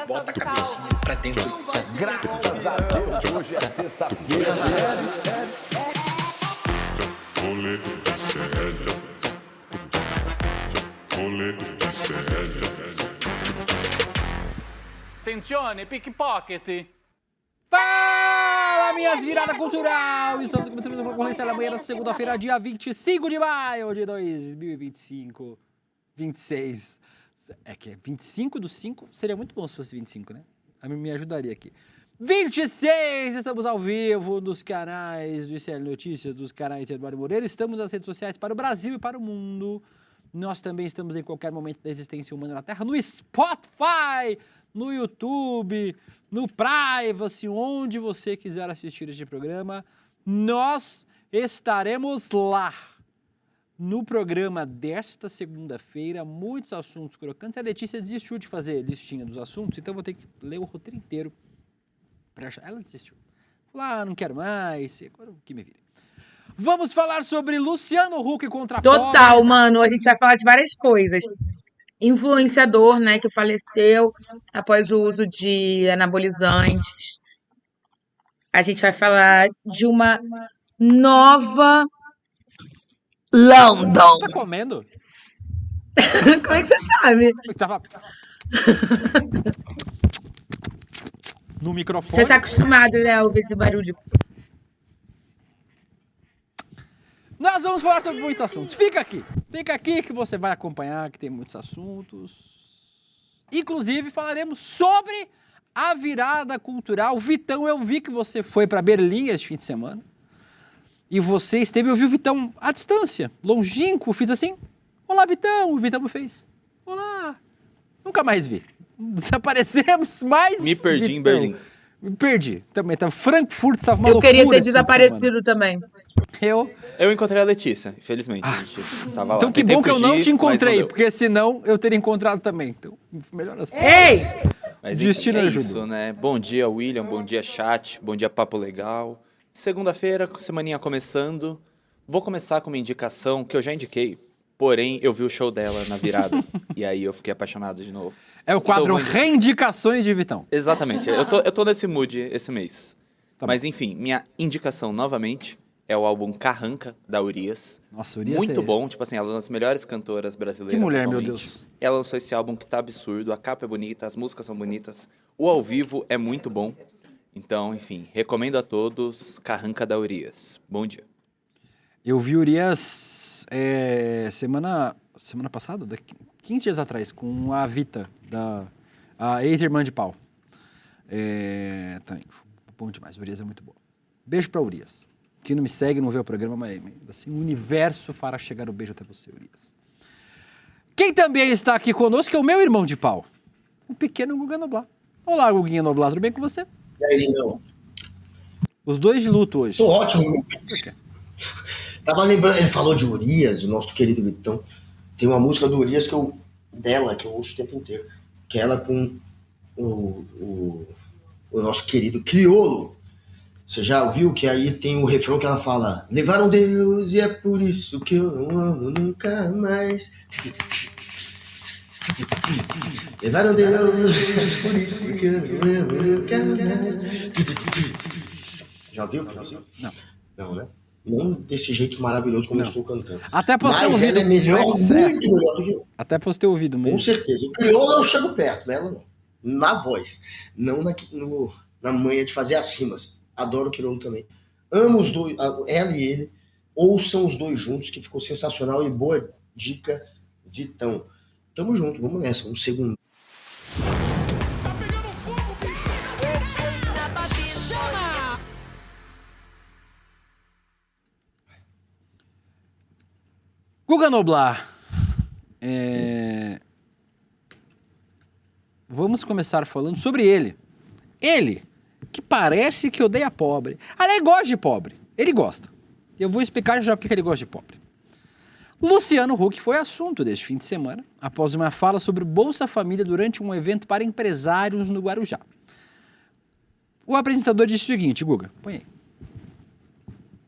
bota a cabecinha pra dentro. Graças a Deus, hoje é sexta-feira. Attenzione, pickpocket. Fala, minhas viradas cultural! Estamos começando a concorrência da manhã da segunda-feira, dia 25 de maio de 2025. 26. É que é 25 do 5, seria muito bom se fosse 25, né? Me ajudaria aqui. 26, estamos ao vivo nos canais do ICL Notícias, dos canais de Eduardo Moreira. Estamos nas redes sociais para o Brasil e para o mundo. Nós também estamos em qualquer momento da existência humana na Terra, no Spotify, no YouTube, no Privacy, onde você quiser assistir este programa. Nós estaremos lá. No programa desta segunda-feira, muitos assuntos crocantes. A Letícia desistiu de fazer listinha dos assuntos, então vou ter que ler o roteiro inteiro para achar. Ela desistiu. Falou, não quero mais, agora o que me vire. Vamos falar sobre Luciano Huck contra Total, pobres. mano. A gente vai falar de várias coisas. Influenciador, né, que faleceu após o uso de anabolizantes. A gente vai falar de uma nova London. Tá comendo? Como é que você sabe? Eu tava no microfone. Você tá acostumado, né, a ouvir esse barulho. Nós vamos falar sobre muitos assuntos. Fica aqui que você vai acompanhar, que tem muitos assuntos. Inclusive, falaremos sobre a virada cultural. Vitão, eu vi que você foi para Berlim este fim de semana. E você esteve, eu vi o Vitão à distância, longínquo, fiz assim, olá Vitão, o Vitão me fez, olá, nunca mais vi, desaparecemos, mas... Me perdi Vitão. em Berlim. Me perdi, também, Frankfurt estava uma loucura. Eu queria ter esse fim de desaparecido também. semana. Eu encontrei a Letícia, infelizmente. A gente tava lá. Então que Tentei bom que eu não fugir, te mas encontrei, deu. porque senão eu teria encontrado também, então melhor assim. Ei! Mas Destino enfim, é ajuda. isso, né? Bom dia, William, bom dia, chat, bom dia, Papo Legal. Segunda-feira, semaninha começando. Vou começar com uma indicação que eu já indiquei, porém eu vi o show dela na virada. E aí eu fiquei apaixonado de novo. É o quadro Então, vou indicar. Reindicações de Vitão. Exatamente, eu tô nesse mood esse mês. Tá Mas enfim, minha indicação novamente é o álbum Carranca, da Urias. Nossa, Urias Muito é- bom, tipo assim, ela é uma das melhores cantoras brasileiras. Que mulher, meu atualmente. Deus. Ela lançou esse álbum que tá absurdo, a capa é bonita, as músicas são bonitas, o ao vivo é muito bom. Então, enfim, recomendo a todos Carranca da Urias. Bom dia. Eu vi Urias semana passada, 15 dias atrás, com a Vita, a ex-irmã de pau. Também, bom demais, Urias é muito boa. Beijo pra Urias. Quem não me segue, não vê o programa, mas assim, o universo fará chegar o beijo até você, Urias. Quem também está aqui conosco é o meu irmão de pau, o pequeno Guga Noblar. Olá, Guguinha Noblar, tudo bem com você? E aí, Lindão? Os dois de luto hoje. Tô ótimo, meu. Tava lembrando, ele falou de Urias, o nosso querido Vitão. Tem uma música do Urias que eu ouço o tempo inteiro. Que é ela com o nosso querido Criolo. Você já ouviu que aí tem o refrão que ela fala: levaram Deus e é por isso que eu não amo nunca mais. Levaram Deus e é por isso que eu não amo nunca mais. Já ouviu? Não. Não, né? Não desse jeito maravilhoso como eu estou cantando. Até posso ter Mas ouvido. ela é melhor, mas muito melhor do que eu. Até posso ter ouvido mesmo. Com certeza. O crioulo eu chego perto, né? Ela não. Na voz. Não na manha de fazer as rimas. Adoro o crioulo também. Amo os dois, ela e ele. Ouçam os dois juntos, que ficou sensacional. E boa dica, Vitão. Tamo junto, vamos nessa. Um segundo. Guga Noblar, vamos começar falando sobre ele. Ele, que parece que odeia pobre. Ele gosta de pobre. Ele gosta. Eu vou explicar já porque ele gosta de pobre. Luciano Huck foi assunto deste fim de semana, após uma fala sobre Bolsa Família durante um evento para empresários no Guarujá. O apresentador disse o seguinte, Guga, põe aí.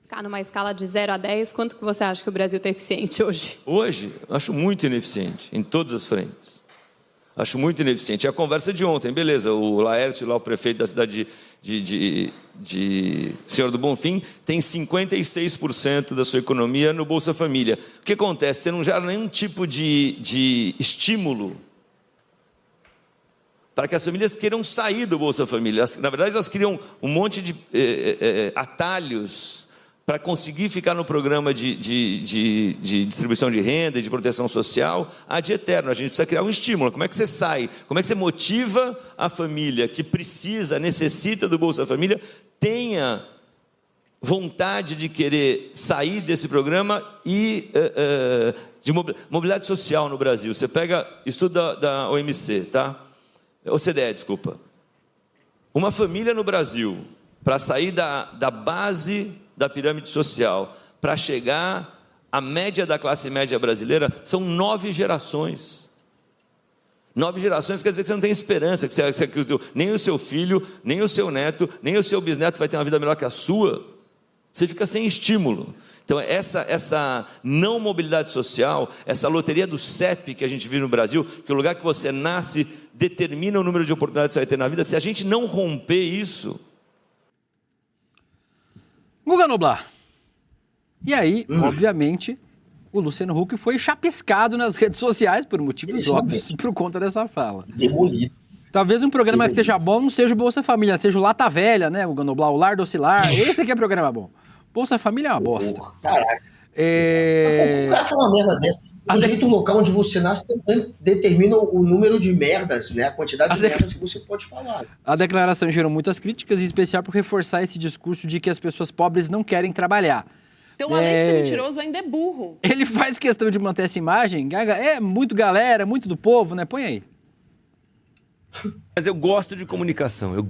Cá numa escala de 0 a 10, quanto que você acha que o Brasil está eficiente hoje? Hoje, eu acho muito ineficiente, em todas as frentes. Acho muito ineficiente. É a conversa de ontem, beleza, o Laércio, lá, o prefeito da cidade de Senhor do Bonfim, tem 56% da sua economia no Bolsa Família. O que acontece? Você não gera nenhum tipo de estímulo para que as famílias queiram sair do Bolsa Família. Na verdade, elas criam um monte de atalhos para conseguir ficar no programa de distribuição de renda e de proteção social ad eterno. A gente precisa criar um estímulo. Como é que você sai? Como é que você motiva a família que precisa, necessita do Bolsa Família, tenha vontade de querer sair desse programa e de mobilidade social no Brasil? Você pega estudo da OMC, tá? OCDE, desculpa. Uma família no Brasil, para sair da base da pirâmide social, para chegar à média da classe média brasileira, são 9 gerações. 9 gerações quer dizer que você não tem esperança, que nem o seu filho, nem o seu neto, nem o seu bisneto vai ter uma vida melhor que a sua. Você fica sem estímulo. Então, essa não mobilidade social, essa loteria do CEP que a gente vive no Brasil, que o lugar que você nasce determina o número de oportunidades que você vai ter na vida, se a gente não romper isso... Guga Noblar. E aí, obviamente, o Luciano Huck foi chapiscado nas redes sociais, por motivos óbvios, por conta dessa fala. Demolido. Talvez um programa que seja bom não seja o Bolsa Família, seja o Lata Velha, né, Guga Noblar, o Lar Docilar. Esse aqui é programa bom. Bolsa Família é uma bosta. Caraca. O cara fala uma merda dessa. O jeito local onde você nasce determina o número de merdas, né? A quantidade de merdas que você pode falar. A declaração gerou muitas críticas, em especial por reforçar esse discurso de que as pessoas pobres não querem trabalhar. Então, além de ser mentiroso, ainda é burro. Ele faz questão de manter essa imagem. É muito galera, muito do povo, né? Põe aí. Mas eu gosto de comunicação, eu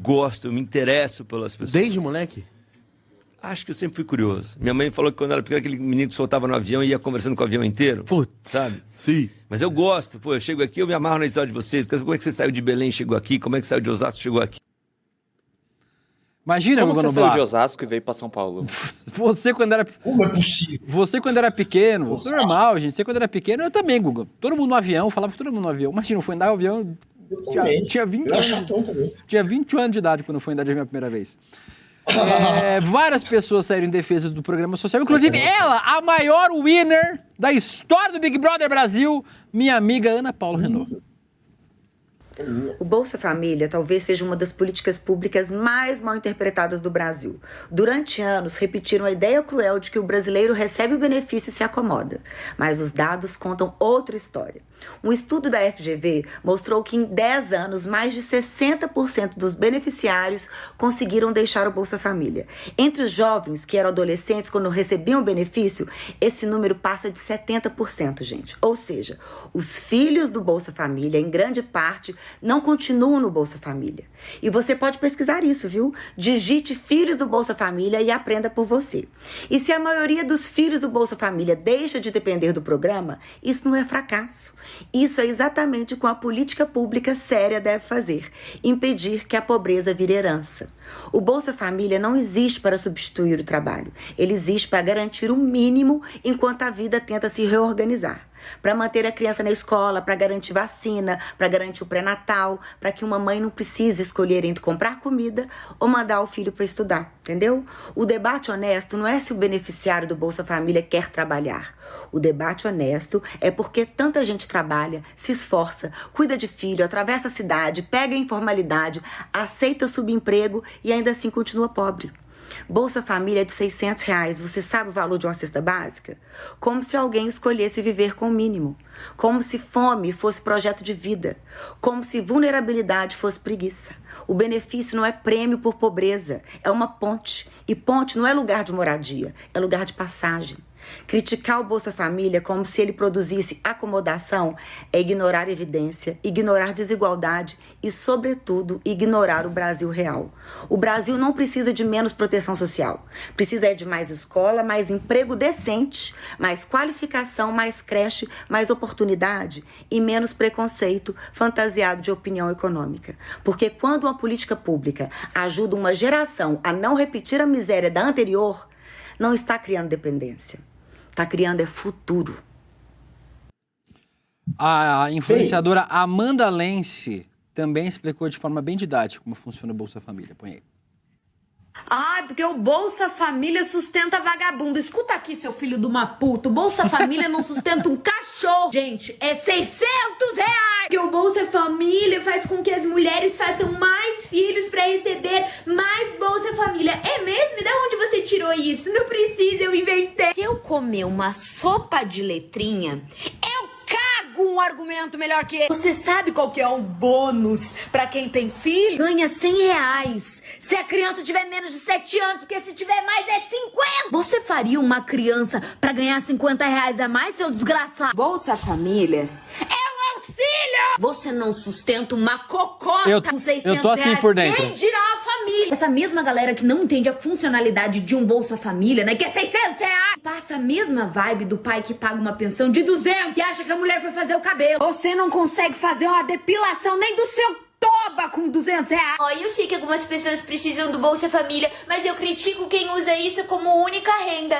me interesso pelas pessoas. Desde moleque? Acho que eu sempre fui curioso. Minha mãe falou que quando era pequeno, aquele menino que soltava no avião e ia conversando com o avião inteiro. Putz, sabe? Sim. Mas eu gosto. Pô, eu chego aqui, eu me amarro na história de vocês. Como é que você saiu de Belém e chegou aqui? Como é que saiu de Osasco e chegou aqui? Imagina, como você Noblar. saiu de Osasco e veio para São Paulo? Você quando era... Como é possível? Você quando era pequeno... Normal, gente. Você quando era pequeno, eu também, Guga. Todo mundo no avião, falava com todo mundo no avião. Imagina, eu fui andar no avião... Tinha 20 anos. Tinha 21 anos de idade quando eu fui andar de minha primeira vez. Várias pessoas saíram em defesa do programa social, inclusive ela, a maior winner da história do Big Brother Brasil, minha amiga Ana Paula Renault. O Bolsa Família talvez seja uma das políticas públicas mais mal interpretadas do Brasil. Durante anos, repetiram a ideia cruel de que o brasileiro recebe o benefício e se acomoda. Mas os dados contam outra história. Um estudo da FGV mostrou que em 10 anos, mais de 60% dos beneficiários conseguiram deixar o Bolsa Família. Entre os jovens, que eram adolescentes quando recebiam o benefício, esse número passa de 70%, gente. Ou seja, os filhos do Bolsa Família, em grande parte, não continuam no Bolsa Família. E você pode pesquisar isso, viu? Digite filhos do Bolsa Família e aprenda por você. E se a maioria dos filhos do Bolsa Família deixa de depender do programa, isso não é fracasso. Isso é exatamente o que uma política pública séria deve fazer: impedir que a pobreza vire herança. O Bolsa Família não existe para substituir o trabalho. Ele existe para garantir o mínimo enquanto a vida tenta se reorganizar. Para manter a criança na escola, para garantir vacina, para garantir o pré-natal, para que uma mãe não precise escolher entre comprar comida ou mandar o filho para estudar, entendeu? O debate honesto não é se o beneficiário do Bolsa Família quer trabalhar. O debate honesto é porque tanta gente trabalha, se esforça, cuida de filho, atravessa a cidade, pega a informalidade, aceita subemprego e ainda assim continua pobre. Bolsa Família é de R$600, você sabe o valor de uma cesta básica? Como se alguém escolhesse viver com o mínimo. Como se fome fosse projeto de vida. Como se vulnerabilidade fosse preguiça. O benefício não é prêmio por pobreza, é uma ponte. E ponte não é lugar de moradia, é lugar de passagem. Criticar o Bolsa Família como se ele produzisse acomodação é ignorar evidência, ignorar desigualdade e, sobretudo, ignorar o Brasil real. O Brasil não precisa de menos proteção social. Precisa de mais escola, mais emprego decente, mais qualificação, mais creche, mais oportunidade e menos preconceito fantasiado de opinião econômica. Porque quando uma política pública ajuda uma geração a não repetir a miséria da anterior, não está criando dependência. Está criando futuro. A influenciadora Amanda Lence também explicou de forma bem didática como funciona o Bolsa Família. Põe aí. Ah, porque o Bolsa Família sustenta vagabundo. Escuta aqui, seu filho de uma puta. O Bolsa Família não sustenta um cachorro. Gente, é R$600. Que o Bolsa Família faz com que as mulheres façam mais filhos pra receber mais Bolsa Família. É mesmo? Da onde você tirou isso? Não precisa, eu inventei. Se eu comer uma sopa de letrinha, eu cago um argumento melhor que esse. Você sabe qual que é o bônus pra quem tem filho? Ganha R$100. Se a criança tiver menos de 7 anos, porque se tiver mais é 50. Você faria uma criança pra ganhar R$50 a mais, seu desgraçado? Bolsa Família é um auxílio. Você não sustenta uma cocota com R$600. Eu tô assim por dentro. Quem dirá a família? Essa mesma galera que não entende a funcionalidade de um Bolsa Família, né? Que é R$600. Passa a mesma vibe do pai que paga uma pensão de 200 e acha que a mulher foi fazer o cabelo. Você não consegue fazer uma depilação nem do seu toba com R$200. Ó, eu sei que algumas pessoas precisam do Bolsa Família, mas eu critico quem usa isso como única renda.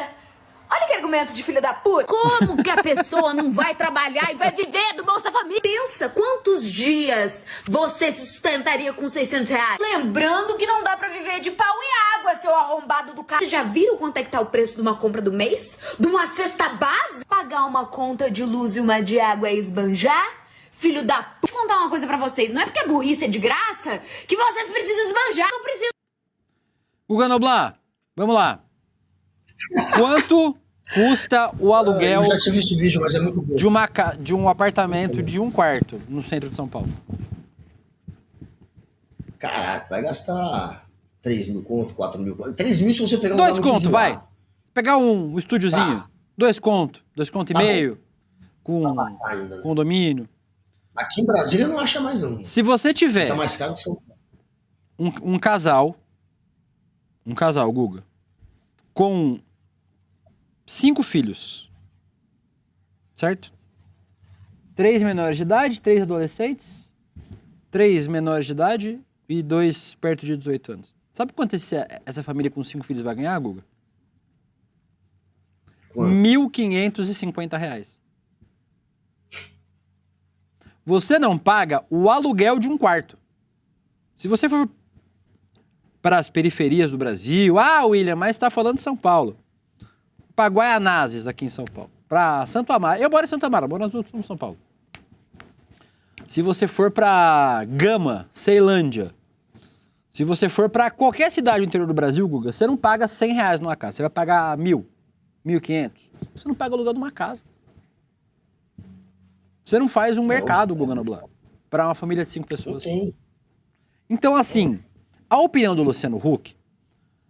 Olha que argumento de filha da puta. Como que a pessoa não vai trabalhar e vai viver do Bolsa Família? Pensa, quantos dias você se sustentaria com R$600? Lembrando que não dá pra viver de pau e água, seu arrombado do carro. Vocês já viram quanto é que tá o preço de uma compra do mês? De uma cesta base? Pagar uma conta de luz e uma de água e esbanjar? Filho da p... Deixa eu contar uma coisa pra vocês. Não é porque a burrice é de graça que vocês precisam esbanjar. Não precisam. Guga Noblar, vamos lá. Quanto custa o aluguel Eu já tive esse vídeo, mas é muito bom. de um apartamento de 1 quarto no centro de São Paulo? Caraca, vai gastar 3 mil conto, 4 mil conto. 3 mil se você pegar um 2 conto, vai. Pegar um estúdiozinho. Tá. 2 conto e Tá meio. bom. Com Ainda, né? condomínio. Aqui em Brasília não acha mais não. Se você tiver Tá mais caro que São Paulo. um casal, Guga, com 5 filhos, certo? 3 menores de idade, 3 adolescentes, 3 menores de idade e 2 perto de 18 anos. Sabe quanto essa família com 5 filhos vai ganhar, Guga? R$1.550. Você não paga o aluguel de 1 quarto. Se você for para as periferias do Brasil... Ah, William, mas está falando de São Paulo. Para Guaianazes, aqui em São Paulo. Para Santo Amaro. Eu moro em Santo Amaro, moro em São Paulo. Se você for para Gama, Ceilândia... Se você for para qualquer cidade do interior do Brasil, Guga, você não paga R$100 numa casa. Você vai pagar 1.000, 1.500. Você não paga o aluguel de uma casa. Você não faz um mercado, Guga Noblar, para uma família de 5 pessoas. Então, assim, a opinião do Luciano Huck,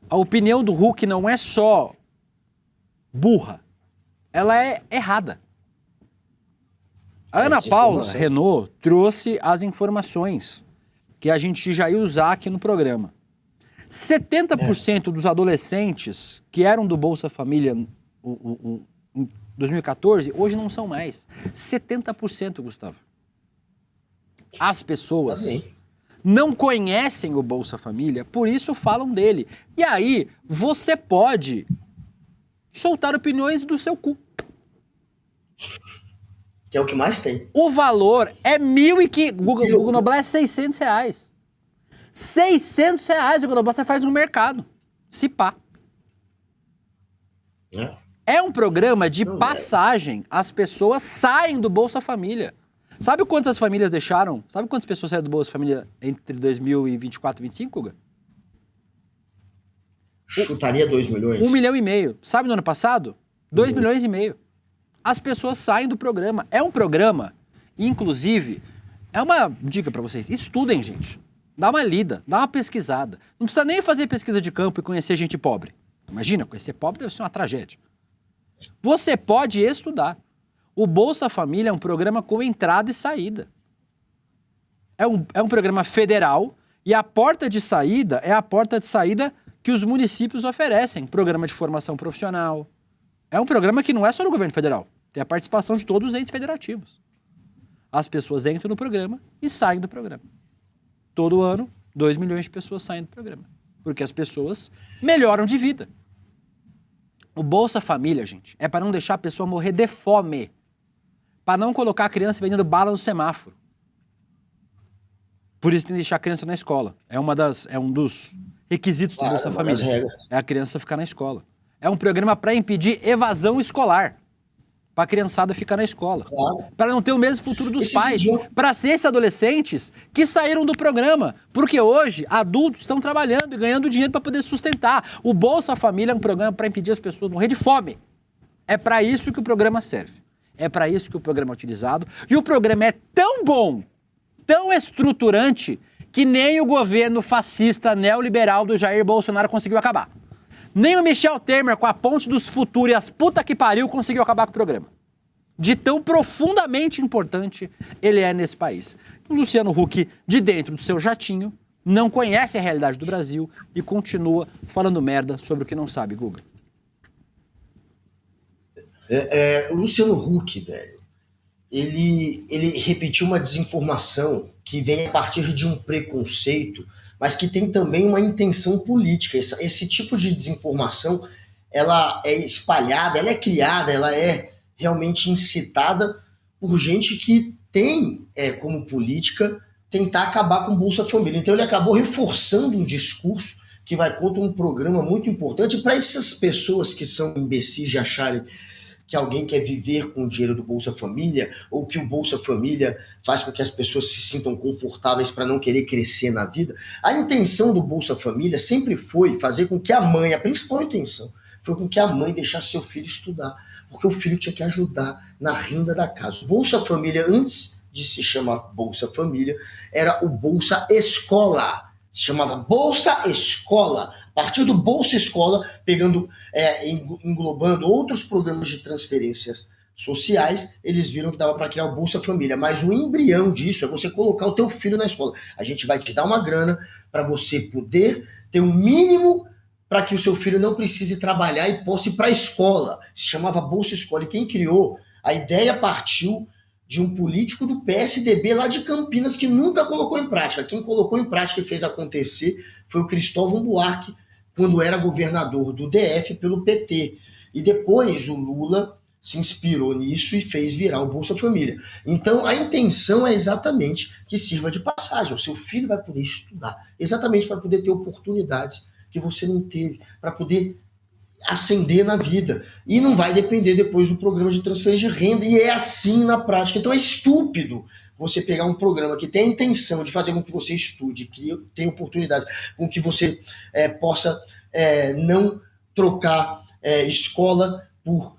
a opinião do Huck não é só burra, ela é errada. A Ana Paula Renault trouxe as informações que a gente já ia usar aqui no programa. 70% dos adolescentes que eram do Bolsa Família em 2014, hoje não são mais. 70%, Gustavo. As pessoas não conhecem o Bolsa Família, por isso falam dele. E aí, você pode soltar opiniões do seu cu. Que é o que mais tem. O valor é Guga Noblar é R$600. R$600, Guga Noblar, você faz no mercado. Se pá. É um programa de passagem. As pessoas saem do Bolsa Família. Sabe quantas famílias deixaram? Sabe quantas pessoas saíram do Bolsa Família entre 2024 e 2025, Guga? Chutaria 2 milhões. 1,5 milhão. Sabe no ano passado? 2,5 milhões. As pessoas saem do programa. É um programa, inclusive, é uma dica pra vocês. Estudem, gente. Dá uma lida, dá uma pesquisada. Não precisa nem fazer pesquisa de campo e conhecer gente pobre. Imagina, conhecer pobre deve ser uma tragédia. Você pode estudar. O Bolsa Família é um programa com entrada e saída. É um programa federal e a porta de saída é a porta de saída que os municípios oferecem. Programa de formação profissional. É um programa que não é só do governo federal. Tem a participação de todos os entes federativos. As pessoas entram no programa e saem do programa. Todo ano, 2 milhões de pessoas saem do programa. Porque as pessoas melhoram de vida. O Bolsa Família, gente, é para não deixar a pessoa morrer de fome. para não colocar a criança vendendo bala no semáforo. Por isso tem que deixar a criança na escola. É um dos requisitos do Bolsa Família. É a criança ficar na escola. É um programa para impedir evasão escolar. Para a criançada ficar na escola. Para não ter o mesmo futuro dos pais. Para ser esses adolescentes que saíram do programa. Porque hoje, adultos estão trabalhando e ganhando dinheiro para poder sustentar. O Bolsa Família é um programa para impedir as pessoas de morrer de fome. É para isso que o programa serve. É para isso que o programa é utilizado. E o programa é tão bom, tão estruturante, que nem o governo fascista neoliberal do Jair Bolsonaro conseguiu acabar. Nem o Michel Temer, com a ponte dos futuros e as puta que pariu, conseguiu acabar com o programa. De tão profundamente importante ele é nesse país. O Luciano Huck, de dentro do seu jatinho, não conhece a realidade do Brasil e continua falando merda sobre o que não sabe, Guga. O Luciano Huck, velho, ele repetiu uma desinformação que vem a partir de um preconceito, mas que tem também uma intenção política. Esse tipo de desinformação, ela é espalhada, ela é criada, ela é realmente incitada por gente que tem como política tentar acabar com o Bolsa Família. Então ele acabou reforçando um discurso que vai contra um programa muito importante para essas pessoas que são imbecis de acharem que alguém quer viver com o dinheiro do Bolsa Família, ou que o Bolsa Família faz com que as pessoas se sintam confortáveis para não querer crescer na vida. A intenção do Bolsa Família sempre foi fazer com que a mãe, a principal intenção, foi com que a mãe deixasse seu filho estudar, porque o filho tinha que ajudar na renda da casa. O Bolsa Família, antes de se chamar Bolsa Família, era o Bolsa Escola. Se chamava Bolsa Escola. A partir do Bolsa Escola, englobando outros programas de transferências sociais, eles viram que dava para criar o Bolsa Família. Mas o embrião disso é você colocar o teu filho na escola. A gente vai te dar uma grana para você poder ter um mínimo para que o seu filho não precise trabalhar e possa ir para a escola. Se chamava Bolsa Escola. E quem criou, a ideia partiu de um político do PSDB lá de Campinas que nunca colocou em prática. Quem colocou em prática e fez acontecer foi o Cristóvão Buarque, quando era governador do DF pelo PT. E depois o Lula se inspirou nisso e fez virar o Bolsa Família. Então a intenção é exatamente que sirva de passagem. O seu filho vai poder estudar, exatamente para poder ter oportunidades que você não teve, para poder ascender na vida. E não vai depender depois do programa de transferência de renda. E é assim na prática. Então é estúpido você pegar um programa que tem a intenção de fazer com que você estude, que tenha oportunidade, com que você possa não trocar escola por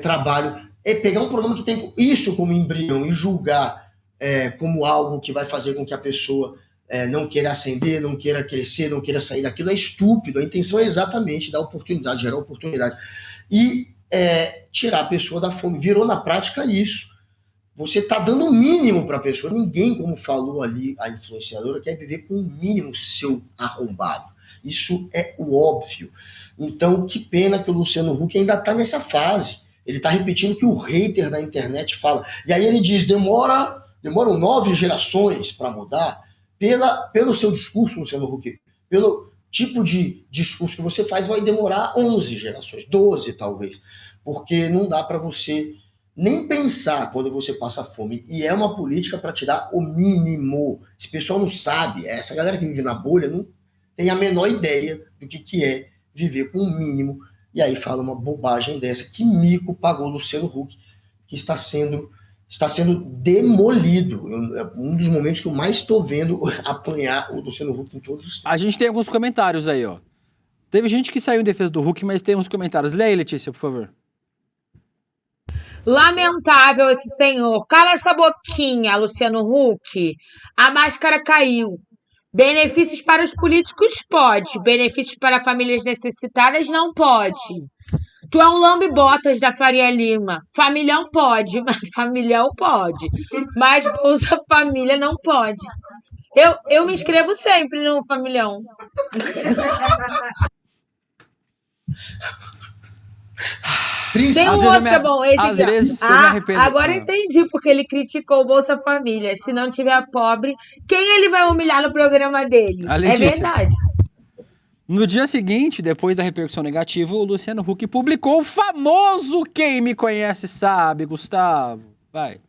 trabalho. É pegar um programa que tem isso como embrião e julgar como algo que vai fazer com que a pessoa não queira ascender, não queira crescer, não queira sair daquilo, é estúpido. A intenção é exatamente dar oportunidade, gerar oportunidade. E tirar a pessoa da fome. Virou na prática isso. Você está dando o mínimo para a pessoa. Ninguém, como falou ali a influenciadora, quer viver com o mínimo, seu arrombado. Isso é o óbvio. Então, que pena que o Luciano Huck ainda está nessa fase. Ele está repetindo o que o hater da internet fala. E aí ele diz, demoram 9 gerações para mudar. Pelo seu discurso, Luciano Huck, pelo tipo de discurso que você faz, vai demorar 11 gerações, 12 talvez. Porque não dá para você nem pensar quando você passa fome. E é uma política para te dar o mínimo. Esse pessoal não sabe. Essa galera que vive na bolha não tem a menor ideia do que é viver com o mínimo. E aí fala uma bobagem dessa. Que mico pagou o Luciano Huck, que está sendo demolido. É um dos momentos que eu mais estou vendo apanhar o Luciano Huck em todos os tempos. A gente tem alguns comentários aí, ó. Teve gente que saiu em defesa do Huck, mas tem uns comentários. Lê aí, Letícia, por favor. Lamentável esse senhor. Cala essa boquinha, Luciano Huck. A máscara caiu. Benefícios para os políticos pode. Benefícios para famílias necessitadas não pode. Tu é um lambe-botas da Faria Lima. Familhão pode. Familhão pode. Mas Bolsa Família não pode. Eu me inscrevo sempre no Familhão. Tem um outro que é bom, esse aqui. Agora entendi porque ele criticou o Bolsa Família. Se não tiver pobre, quem ele vai humilhar no programa dele? É verdade. No dia seguinte, depois da repercussão negativa, o Luciano Huck publicou o famoso Quem Me Conhece Sabe, Gustavo. Vai.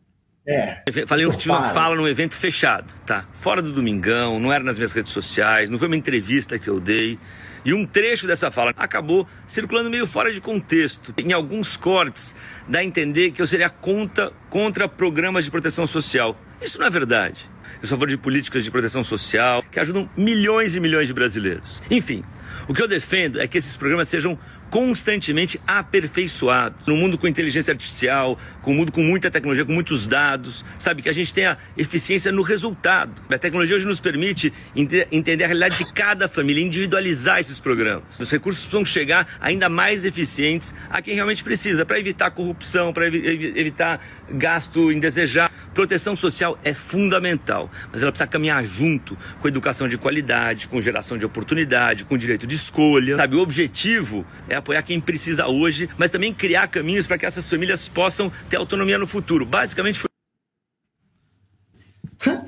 Tive uma fala num evento fechado, tá? Fora do Domingão, não era nas minhas redes sociais, não foi uma entrevista que eu dei. E um trecho dessa fala acabou circulando meio fora de contexto. Em alguns cortes, dá a entender que eu seria contra programas de proteção social. Isso não é verdade. Eu sou a favor de políticas de proteção social que ajudam milhões e milhões de brasileiros. Enfim, o que eu defendo é que esses programas sejam constantemente aperfeiçoados. Num mundo com inteligência artificial, com um mundo com muita tecnologia, com muitos dados, sabe, que a gente tenha eficiência no resultado. A tecnologia hoje nos permite entender a realidade de cada família, individualizar esses programas. Os recursos precisam chegar ainda mais eficientes a quem realmente precisa, para evitar corrupção, para evitar gasto indesejado. Proteção social é fundamental, mas ela precisa caminhar junto com educação de qualidade, com geração de oportunidade, com direito de escolha. Sabe, o objetivo é apoiar quem precisa hoje, mas também criar caminhos para que essas famílias possam ter autonomia no futuro. Basicamente foi...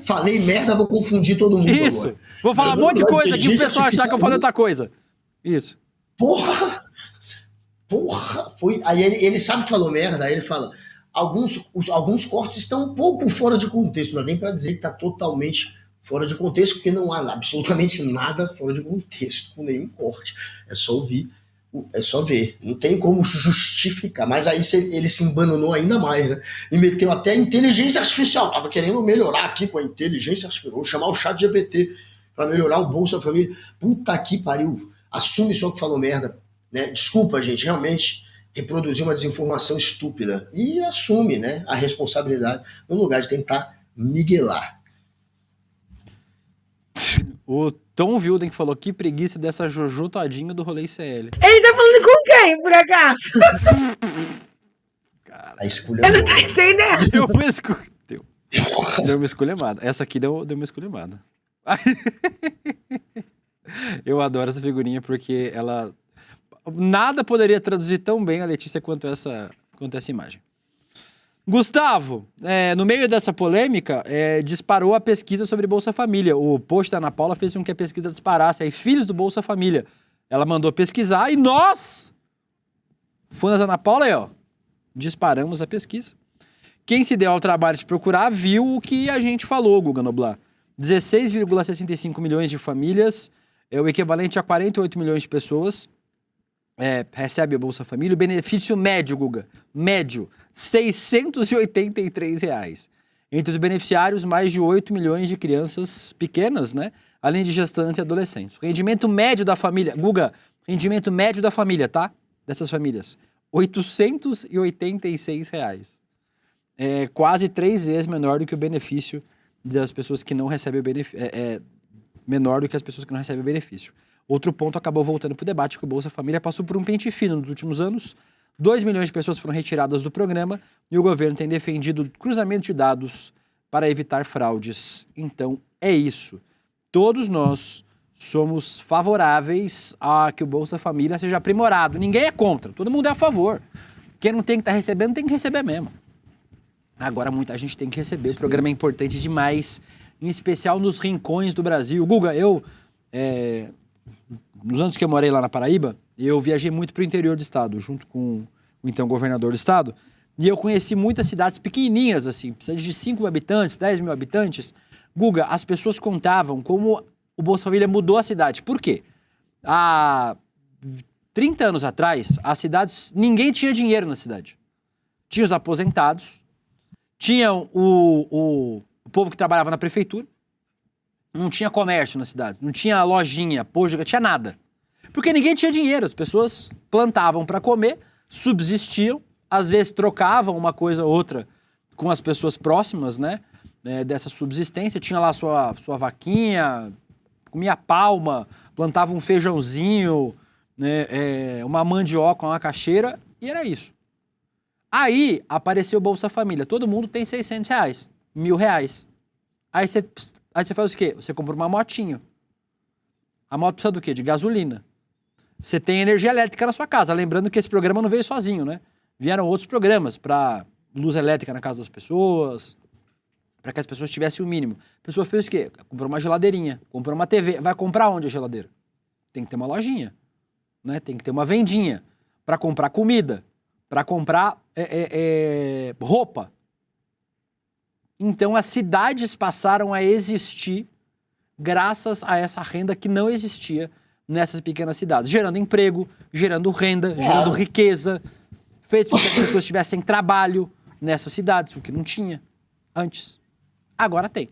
Falei merda, vou confundir todo mundo agora. Vou falar um monte de coisa aqui pro pessoal achar que eu falei outra coisa. Isso. Porra! Foi... Aí ele sabe que falou merda, aí ele fala... Alguns cortes estão um pouco fora de contexto, não é nem para dizer que está totalmente fora de contexto, porque não há absolutamente nada fora de contexto com nenhum corte. É só ouvir, é só ver. Não tem como justificar. Mas aí ele se embananou ainda mais, né? E meteu até a inteligência artificial. Tava querendo melhorar aqui com a inteligência artificial. Vou chamar o ChatGPT para melhorar o Bolsa Família. Puta que pariu. Assume só que falou merda, né? Desculpa, gente, realmente... reproduzir uma desinformação estúpida e assume, né, a responsabilidade no lugar de tentar miguelar. O Tom Wilden falou que preguiça dessa Jojo todinha do rolê ICL. Ele tá falando com quem, por acaso? Cara, eu não tô entendendo. Deu uma esculhamada. Essa aqui deu uma esculhamada. Eu adoro essa figurinha porque ela... Nada poderia traduzir tão bem a Letícia quanto essa imagem. Gustavo, no meio dessa polêmica, disparou a pesquisa sobre Bolsa Família. O post da Ana Paula fez com que a pesquisa disparasse. Aí, filhos do Bolsa Família. Ela mandou pesquisar e nós, fãs da Ana Paula, aí, ó, disparamos a pesquisa. Quem se deu ao trabalho de procurar viu o que a gente falou, Guga Noblar. 16,65 milhões de famílias, é o equivalente a 48 milhões de pessoas, recebe a Bolsa Família. O benefício médio, Guga, médio, R$683. Entre os beneficiários, mais de 8 milhões de crianças pequenas, né? Além de gestantes e adolescentes. O rendimento médio da família, Guga, rendimento médio da família, tá? Dessas famílias, R$886. É quase 3 vezes menor do que o benefício das pessoas que não recebem o benefício. Menor do que as pessoas que não recebem o benefício. Outro ponto acabou voltando para o debate, que o Bolsa Família passou por um pente fino nos últimos anos. 2 milhões de pessoas foram retiradas do programa e o governo tem defendido cruzamento de dados para evitar fraudes. Então, é isso. Todos nós somos favoráveis a que o Bolsa Família seja aprimorado. Ninguém é contra, todo mundo é a favor. Quem não tem que estar recebendo, tem que receber mesmo. Agora, muita gente tem que receber. O programa é importante demais, em especial nos rincões do Brasil. Guga, nos anos que eu morei lá na Paraíba, eu viajei muito para o interior do estado, junto com o então governador do estado, e eu conheci muitas cidades pequenininhas, assim, cidades de 5 mil habitantes, 10 mil habitantes. Guga, as pessoas contavam como o Bolsa Família mudou a cidade. Por quê? Há 30 anos atrás, as cidades, ninguém tinha dinheiro na cidade. Tinha os aposentados, tinha o povo que trabalhava na prefeitura, não tinha comércio na cidade, não tinha lojinha, posto, tinha nada. Porque ninguém tinha dinheiro, as pessoas plantavam para comer, subsistiam, às vezes trocavam uma coisa ou outra com as pessoas próximas, né, dessa subsistência. Tinha lá sua vaquinha, comia palma, plantava um feijãozinho, né, uma mandioca, uma macaxeira, e era isso. Aí apareceu o Bolsa Família, todo mundo tem R$600, R$1.000. Aí você faz o quê? Você compra uma motinha. A moto precisa do quê? De gasolina. Você tem energia elétrica na sua casa. Lembrando que esse programa não veio sozinho, né? Vieram outros programas para luz elétrica na casa das pessoas, para que as pessoas tivessem o mínimo. A pessoa fez o quê? Comprou uma geladeirinha, comprou uma TV. Vai comprar onde a geladeira? Tem que ter uma lojinha, né? Tem que ter uma vendinha para comprar comida, para comprar roupa. Então as cidades passaram a existir graças a essa renda que não existia nessas pequenas cidades, gerando emprego, gerando renda, gerando riqueza, fez com que as pessoas tivessem trabalho nessas cidades, o que não tinha antes. Agora tem.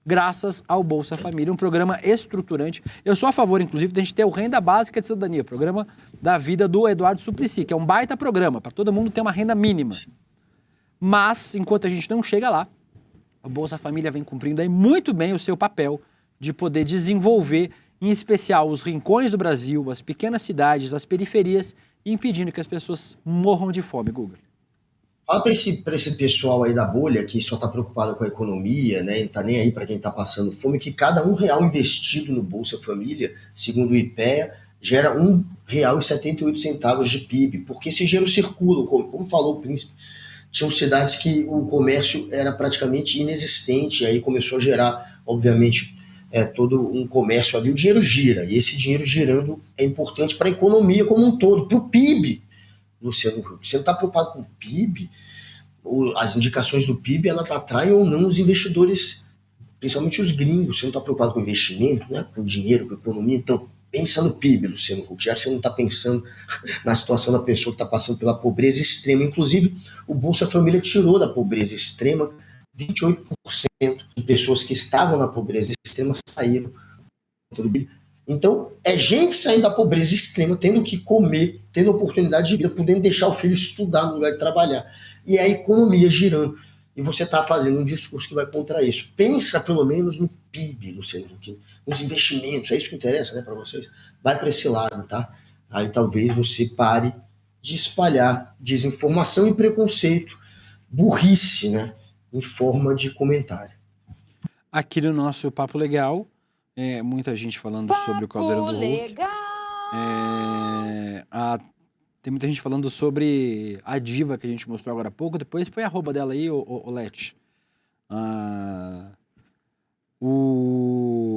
Graças ao Bolsa Família, um programa estruturante. Eu sou a favor, inclusive, de a gente ter o Renda Básica de Cidadania, programa da vida do Eduardo Suplicy, que é um baita programa, para todo mundo ter uma renda mínima. Mas, enquanto a gente não chega lá, o Bolsa Família vem cumprindo aí muito bem o seu papel de poder desenvolver, em especial, os rincões do Brasil, as pequenas cidades, as periferias, impedindo que as pessoas morram de fome, Guga. Fala para esse pessoal aí da bolha que só está preocupado com a economia, né? Não tá nem aí para quem está passando fome, que cada R$1 investido no Bolsa Família, segundo o IPEA, gera R$1,78 de PIB, porque esse dinheiro circula, como falou o Príncipe. Tinham cidades que o comércio era praticamente inexistente, e aí começou a gerar, obviamente, todo um comércio ali, o dinheiro gira, e esse dinheiro girando é importante para a economia como um todo, para o PIB. Luciano Huck, você não está preocupado com o PIB? As indicações do PIB, elas atraem ou não os investidores, principalmente os gringos. Você não está preocupado com investimento, né? Com dinheiro, com economia? Então, pensa no PIB, Luciano Huck, já que você não está pensando na situação da pessoa que está passando pela pobreza extrema. Inclusive, o Bolsa Família tirou da pobreza extrema 28% de pessoas que estavam na pobreza extrema saíram do PIB. Então, é gente saindo da pobreza extrema, tendo que comer, tendo oportunidade de vida, podendo deixar o filho estudar no lugar de trabalhar. E a economia girando. E você está fazendo um discurso que vai contra isso. Pensa pelo menos no PIB, Luciano Huck, nos investimentos, é isso que interessa, né, para vocês? Vai para esse lado, tá? Aí talvez você pare de espalhar desinformação e preconceito, burrice, né, em forma de comentário. Aqui no nosso Papo Legal, muita gente falando sobre o Caldeirão do Hulk. Tem muita gente falando sobre a diva que a gente mostrou agora há pouco. Depois põe a arroba dela aí, o Leti.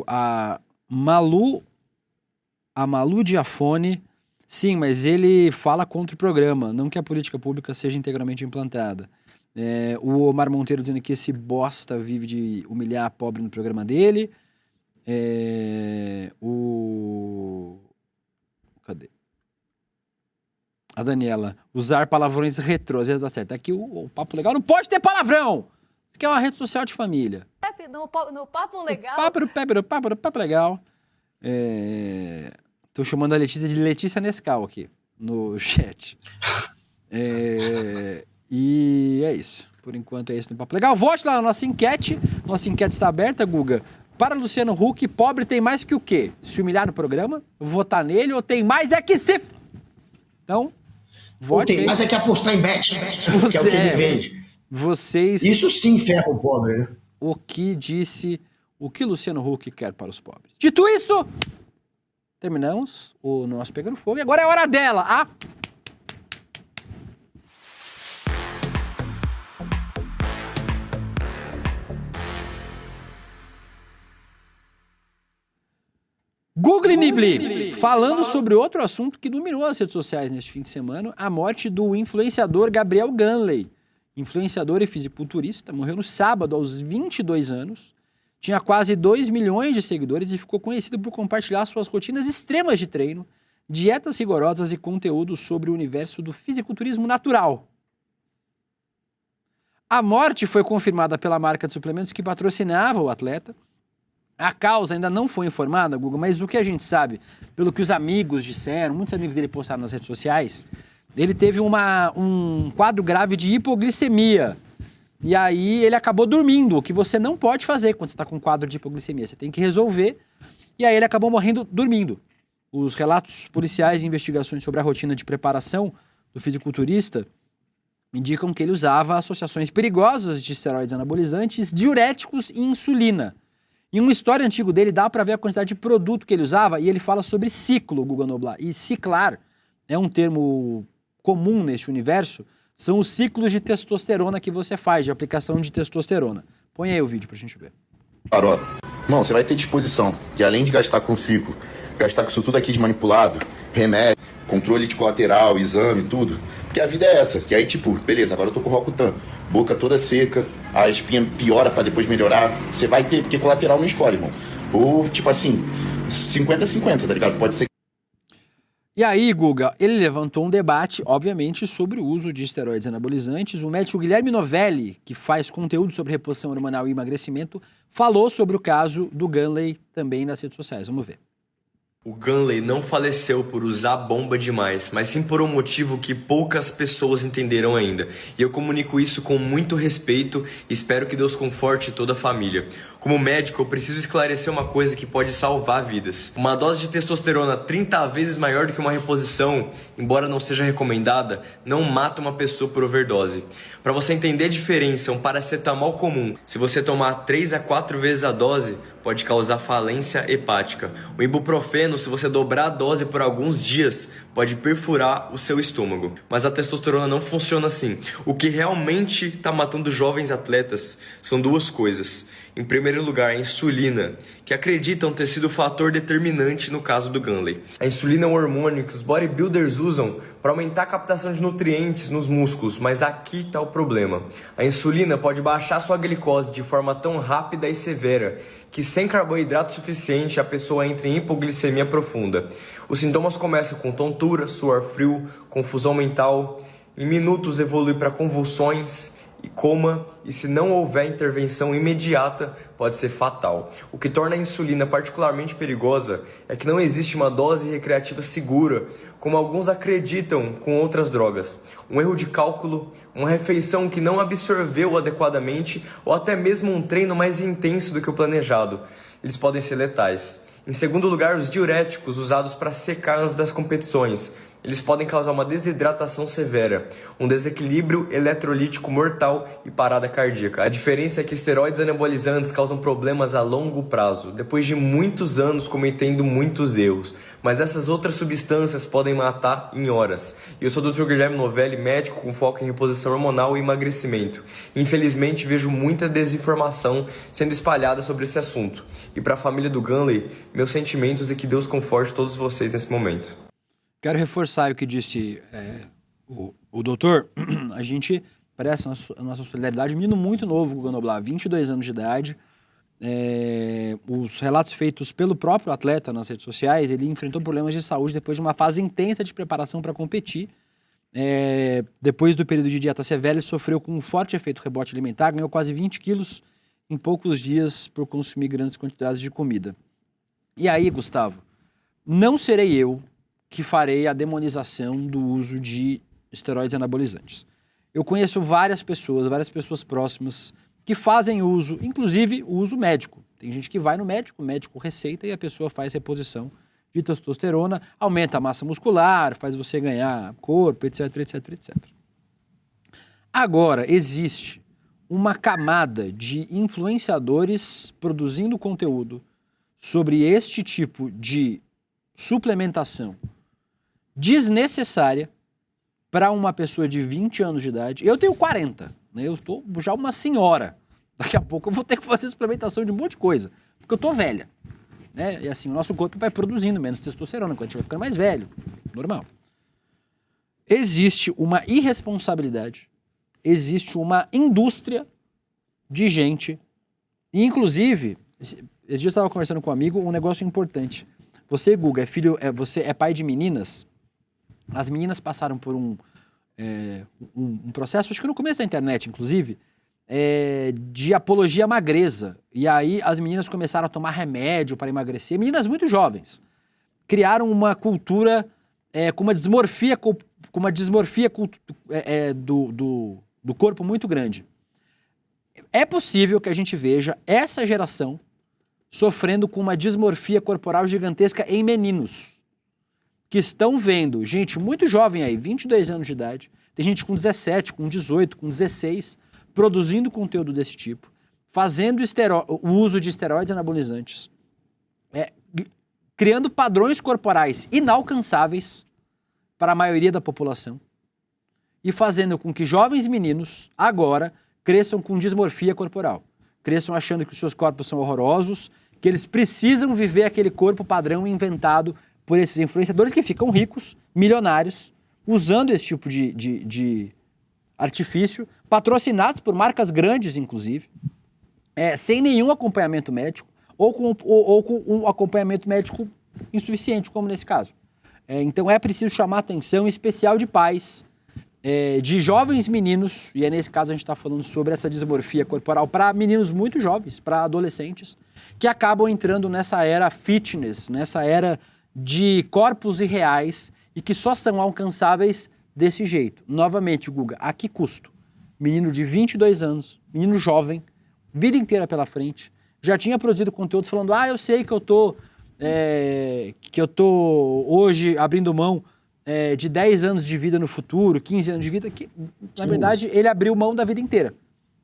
A Malu Diafone. Sim, mas ele fala contra o programa. Não que a política pública seja integralmente implantada. O Omar Monteiro dizendo que esse bosta vive de humilhar a pobre no programa dele. Cadê? A Daniela, usar palavrões retrôs, às vezes dá certo. Aqui o Papo Legal não pode ter palavrão! Isso aqui é uma rede social de família. No Papo Legal. Papo Legal. Tô chamando a Letícia de Letícia Nescau aqui no chat. E é isso. Por enquanto é isso no Papo Legal. Vote lá na nossa enquete. Nossa enquete está aberta, Guga. Para Luciano Huck, pobre tem mais que o quê? Se humilhar no programa? Votar nele? Ou tem mais é que se... Então, vote. Ou tem mais é que apostar em bet, que é o que ele vende. Vocês... Isso sim ferra o pobre, né? O que Luciano Huck quer para os pobres. Dito isso, terminamos o nosso Pegando Fogo. E agora é a hora dela, Google Nibli, falando sobre outro assunto que dominou as redes sociais neste fim de semana, a morte do influenciador Gabriel Ganley. Influenciador e fisiculturista, morreu no sábado aos 22 anos, tinha quase 2 milhões de seguidores e ficou conhecido por compartilhar suas rotinas extremas de treino, dietas rigorosas e conteúdo sobre o universo do fisiculturismo natural. A morte foi confirmada pela marca de suplementos que patrocinava o atleta. A causa ainda não foi informada, Guga, mas o que a gente sabe, pelo que os amigos disseram, muitos amigos dele postaram nas redes sociais, ele teve um quadro grave de hipoglicemia. E aí ele acabou dormindo, o que você não pode fazer quando você está com um quadro de hipoglicemia. Você tem que resolver. E aí ele acabou morrendo dormindo. Os relatos policiais e investigações sobre a rotina de preparação do fisiculturista indicam que ele usava associações perigosas de esteroides anabolizantes, diuréticos e insulina. Em um história antigo dele, dá para ver a quantidade de produto que ele usava e ele fala sobre ciclo, Guga Noblar. E ciclar é um termo comum neste universo, são os ciclos de testosterona que você faz, de aplicação de testosterona. Põe aí o vídeo pra gente ver. Paró, irmão, você vai ter disposição, que além de gastar com ciclo, gastar com isso tudo aqui de manipulado, remédio, controle de colateral, exame, tudo. Porque a vida é essa. Que aí, tipo, beleza, agora eu tô com o Roacutan. Boca toda seca, a espinha piora pra depois melhorar. Você vai ter, porque colateral não escolhe, irmão. Ou, tipo assim, 50-50, tá ligado? Pode ser. E aí, Guga, ele levantou um debate, obviamente, sobre o uso de esteroides anabolizantes. O médico Guilherme Novelli, que faz conteúdo sobre reposição hormonal e emagrecimento, falou sobre o caso do Ganley também nas redes sociais. Vamos ver. O Ganley não faleceu por usar bomba demais, mas sim por um motivo que poucas pessoas entenderam ainda. E eu comunico isso com muito respeito e espero que Deus conforte toda a família. Como médico, eu preciso esclarecer uma coisa que pode salvar vidas. Uma dose de testosterona 30 vezes maior do que uma reposição, embora não seja recomendada, não mata uma pessoa por overdose. Para você entender a diferença, um paracetamol comum, se você tomar 3 a 4 vezes a dose, pode causar falência hepática. O ibuprofeno, se você dobrar a dose por alguns dias, pode perfurar o seu estômago. Mas a testosterona não funciona assim. O que realmente está matando jovens atletas são duas coisas. Em primeiro lugar, a insulina, que acreditam ter sido o fator determinante no caso do Ganley. A insulina é um hormônio que os bodybuilders usam para aumentar a captação de nutrientes nos músculos, mas aqui está o problema. A insulina pode baixar sua glicose de forma tão rápida e severa que sem carboidrato suficiente a pessoa entra em hipoglicemia profunda. Os sintomas começam com tontura, suor frio, confusão mental, em minutos evolui para convulsões e coma, e se não houver intervenção imediata, pode ser fatal. O que torna a insulina particularmente perigosa é que não existe uma dose recreativa segura, como alguns acreditam com outras drogas. Um erro de cálculo, uma refeição que não absorveu adequadamente, ou até mesmo um treino mais intenso do que o planejado. Eles podem ser letais. Em segundo lugar, os diuréticos usados para secar antes das competições. Eles podem causar uma desidratação severa, um desequilíbrio eletrolítico mortal e parada cardíaca. A diferença é que esteroides anabolizantes causam problemas a longo prazo, depois de muitos anos cometendo muitos erros. Mas essas outras substâncias podem matar em horas. E eu sou o Dr. Guilherme Novelli, médico com foco em reposição hormonal e emagrecimento. Infelizmente, vejo muita desinformação sendo espalhada sobre esse assunto. E para a família do Ganley, meus sentimentos e que Deus conforte todos vocês nesse momento. Quero reforçar o que disse o doutor. A gente presta a nossa solidariedade. Menino muito novo, Guga Noblar, 22 anos de idade. Os relatos feitos pelo próprio atleta nas redes sociais, ele enfrentou problemas de saúde depois de uma fase intensa de preparação para competir. Depois do período de dieta severa, ele sofreu com um forte efeito rebote alimentar, ganhou quase 20 quilos em poucos dias por consumir grandes quantidades de comida. E aí, Gustavo, não serei eu que farei a demonização do uso de esteroides anabolizantes. Eu conheço várias pessoas próximas que fazem uso, inclusive o uso médico. Tem gente que vai no médico, o médico receita e a pessoa faz reposição de testosterona, aumenta a massa muscular, faz você ganhar corpo, etc, etc, etc. Agora, existe uma camada de influenciadores produzindo conteúdo sobre este tipo de suplementação desnecessária para uma pessoa de 20 anos de idade. Eu tenho 40, né? Eu estou já uma senhora. Daqui a pouco eu vou ter que fazer suplementação de um monte de coisa, porque eu estou velha, né? E assim, o nosso corpo vai produzindo menos testosterona quando a gente vai ficando mais velho, normal. Existe uma irresponsabilidade, existe uma indústria de gente, e inclusive, esses dias eu estava conversando com um amigo, um negócio importante. Você, Guga, você é pai de meninas. As meninas passaram por um processo, acho que no começo da internet, inclusive, de apologia à magreza. E aí as meninas começaram a tomar remédio para emagrecer. Meninas muito jovens. Criaram uma cultura com uma dismorfia do corpo muito grande. É possível que a gente veja essa geração sofrendo com uma dismorfia corporal gigantesca em meninos que estão vendo gente muito jovem aí, 22 anos de idade, tem gente com 17, com 18, com 16, produzindo conteúdo desse tipo, fazendo o uso de esteroides anabolizantes, criando padrões corporais inalcançáveis para a maioria da população e fazendo com que jovens meninos agora cresçam com dismorfia corporal, cresçam achando que os seus corpos são horrorosos, que eles precisam viver aquele corpo padrão inventado por esses influenciadores que ficam ricos, milionários, usando esse tipo de artifício, patrocinados por marcas grandes, inclusive, sem nenhum acompanhamento médico, ou com um acompanhamento médico insuficiente, como nesse caso. Então é preciso chamar a atenção especial de pais, de jovens meninos, e nesse caso a gente está falando sobre essa dismorfia corporal para meninos muito jovens, para adolescentes, que acabam entrando nessa era fitness, nessa era de corpos irreais e que só são alcançáveis desse jeito. Novamente, Guga, a que custo? Menino de 22 anos, menino jovem, vida inteira pela frente, já tinha produzido conteúdos falando, eu sei que eu tô hoje abrindo mão de 10 anos de vida no futuro, 15 anos de vida, que na verdade ele abriu mão da vida inteira.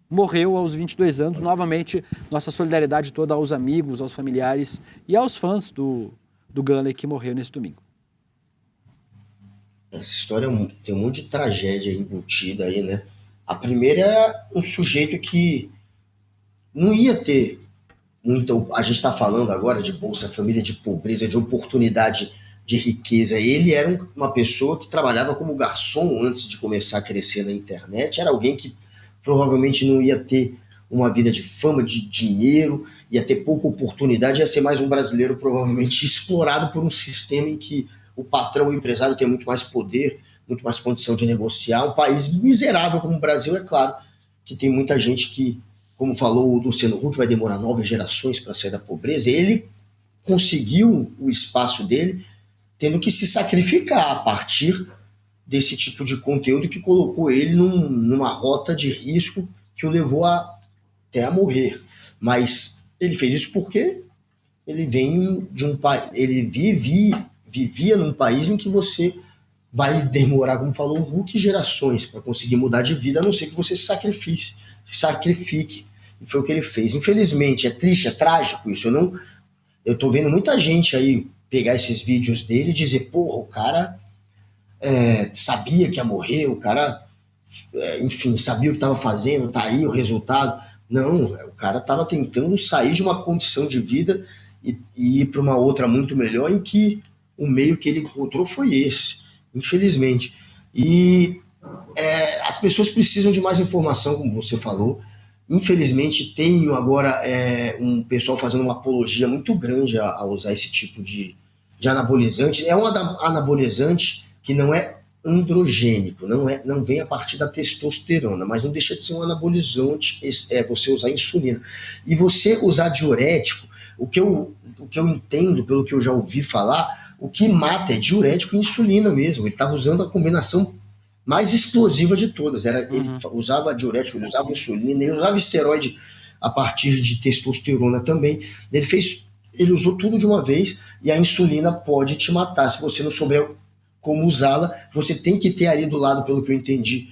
Morreu aos 22 anos, novamente nossa solidariedade toda aos amigos, aos familiares e aos fãs do Gunley que morreu nesse domingo. Essa história tem um monte de tragédia embutida aí, né? A primeira é um sujeito que não ia ter muito. A gente está falando agora de Bolsa Família, de pobreza, de oportunidade de riqueza. Ele era uma pessoa que trabalhava como garçom antes de começar a crescer na internet. Era alguém que provavelmente não ia ter uma vida de fama, de dinheiro, ia ter pouca oportunidade, ia ser mais um brasileiro provavelmente explorado por um sistema em que o patrão, o empresário tem muito mais poder, muito mais condição de negociar. Um país miserável como o Brasil, é claro, que tem muita gente que, como falou o Luciano Huck, vai demorar 9 gerações para sair da pobreza. Ele conseguiu o espaço dele tendo que se sacrificar a partir desse tipo de conteúdo que colocou ele numa rota de risco que o levou até a morrer. Mas ele fez isso porque ele vem de um país, ele vivia num país em que você vai demorar, como falou o Huck, gerações para conseguir mudar de vida, a não ser que você se sacrifique. E foi o que ele fez. Infelizmente, é triste, é trágico isso. Eu tô vendo muita gente aí pegar esses vídeos dele e dizer, porra, o cara sabia que ia morrer, o cara, enfim, sabia o que estava fazendo, tá aí o resultado. Não, o cara estava tentando sair de uma condição de vida e ir para uma outra muito melhor, em que o meio que ele encontrou foi esse, infelizmente. E as pessoas precisam de mais informação, como você falou. Infelizmente, tenho agora um pessoal fazendo uma apologia muito grande a usar esse tipo de anabolizante. É um anabolizante que não é androgênico, não vem a partir da testosterona, mas não deixa de ser um anabolizante, você usar insulina. E você usar diurético, o que eu entendo, pelo que eu já ouvi falar, o que mata é diurético e insulina mesmo. Ele estava usando a combinação mais explosiva de todas. Ele usava diurético, ele usava insulina, ele usava esteroide a partir de testosterona também. Ele usou tudo de uma vez, e a insulina pode te matar. Se você não souber como usá-la, você tem que ter ali do lado, pelo que eu entendi,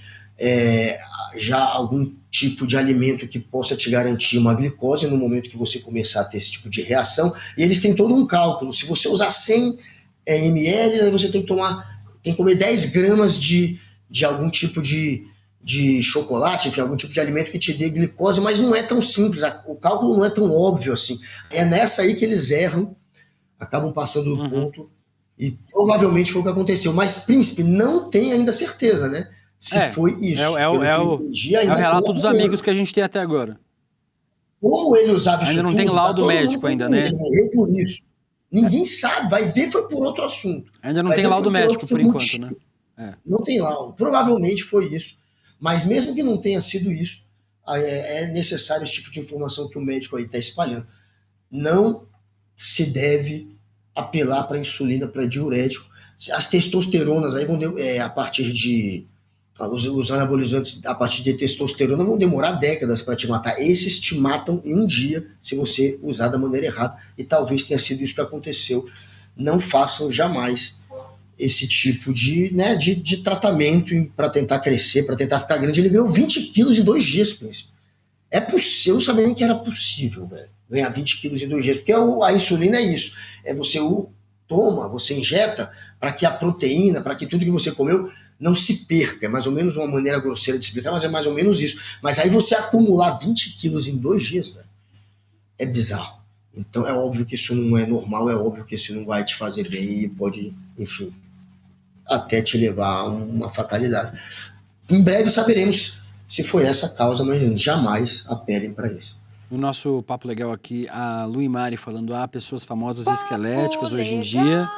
já algum tipo de alimento que possa te garantir uma glicose no momento que você começar a ter esse tipo de reação. E eles têm todo um cálculo. Se você usar 100 ml, você tem que comer 10 gramas de algum tipo de chocolate, enfim, algum tipo de alimento que te dê glicose, mas não é tão simples, o cálculo não é tão óbvio assim. É nessa aí que eles erram, acabam passando do ponto, e provavelmente foi o que aconteceu. Mas, Príncipe, não tem ainda certeza, né? Se foi isso. É o relato dos amigos que a gente tem até agora. Como ele usava isso ainda não tem laudo médico ainda, né? Ele morreu por isso. Ninguém sabe, vai ver, foi por outro assunto. Ainda não tem laudo médico por enquanto, né? Não tem laudo. Provavelmente foi isso. Mas mesmo que não tenha sido isso, é necessário esse tipo de informação que o médico aí está espalhando. Não se deve apelar para insulina, para diurético. As testosteronas aí vão a partir de os anabolizantes a partir de testosterona vão demorar décadas para te matar. Esses te matam em um dia se você usar da maneira errada. E talvez tenha sido isso que aconteceu. Não façam jamais esse tipo de tratamento para tentar crescer, para tentar ficar grande. Ele ganhou 20 quilos em 2 dias, Príncipe. É possível, eu não sabia nem que era possível, velho, ganhar 20 quilos em 2 dias, porque a insulina é isso, você toma, você injeta para que a proteína, para que tudo que você comeu não se perca. É mais ou menos uma maneira grosseira de explicar, mas é mais ou menos isso. Mas aí você acumular 20 quilos em 2 dias, velho, é bizarro. Então é óbvio que isso não é normal, é óbvio que isso não vai te fazer bem e pode, enfim, até te levar a uma fatalidade. Em breve saberemos se foi essa a causa, mas jamais apelem para isso. O nosso papo legal aqui, a Lu e Mari falando, pessoas famosas esqueléticas hoje em dia.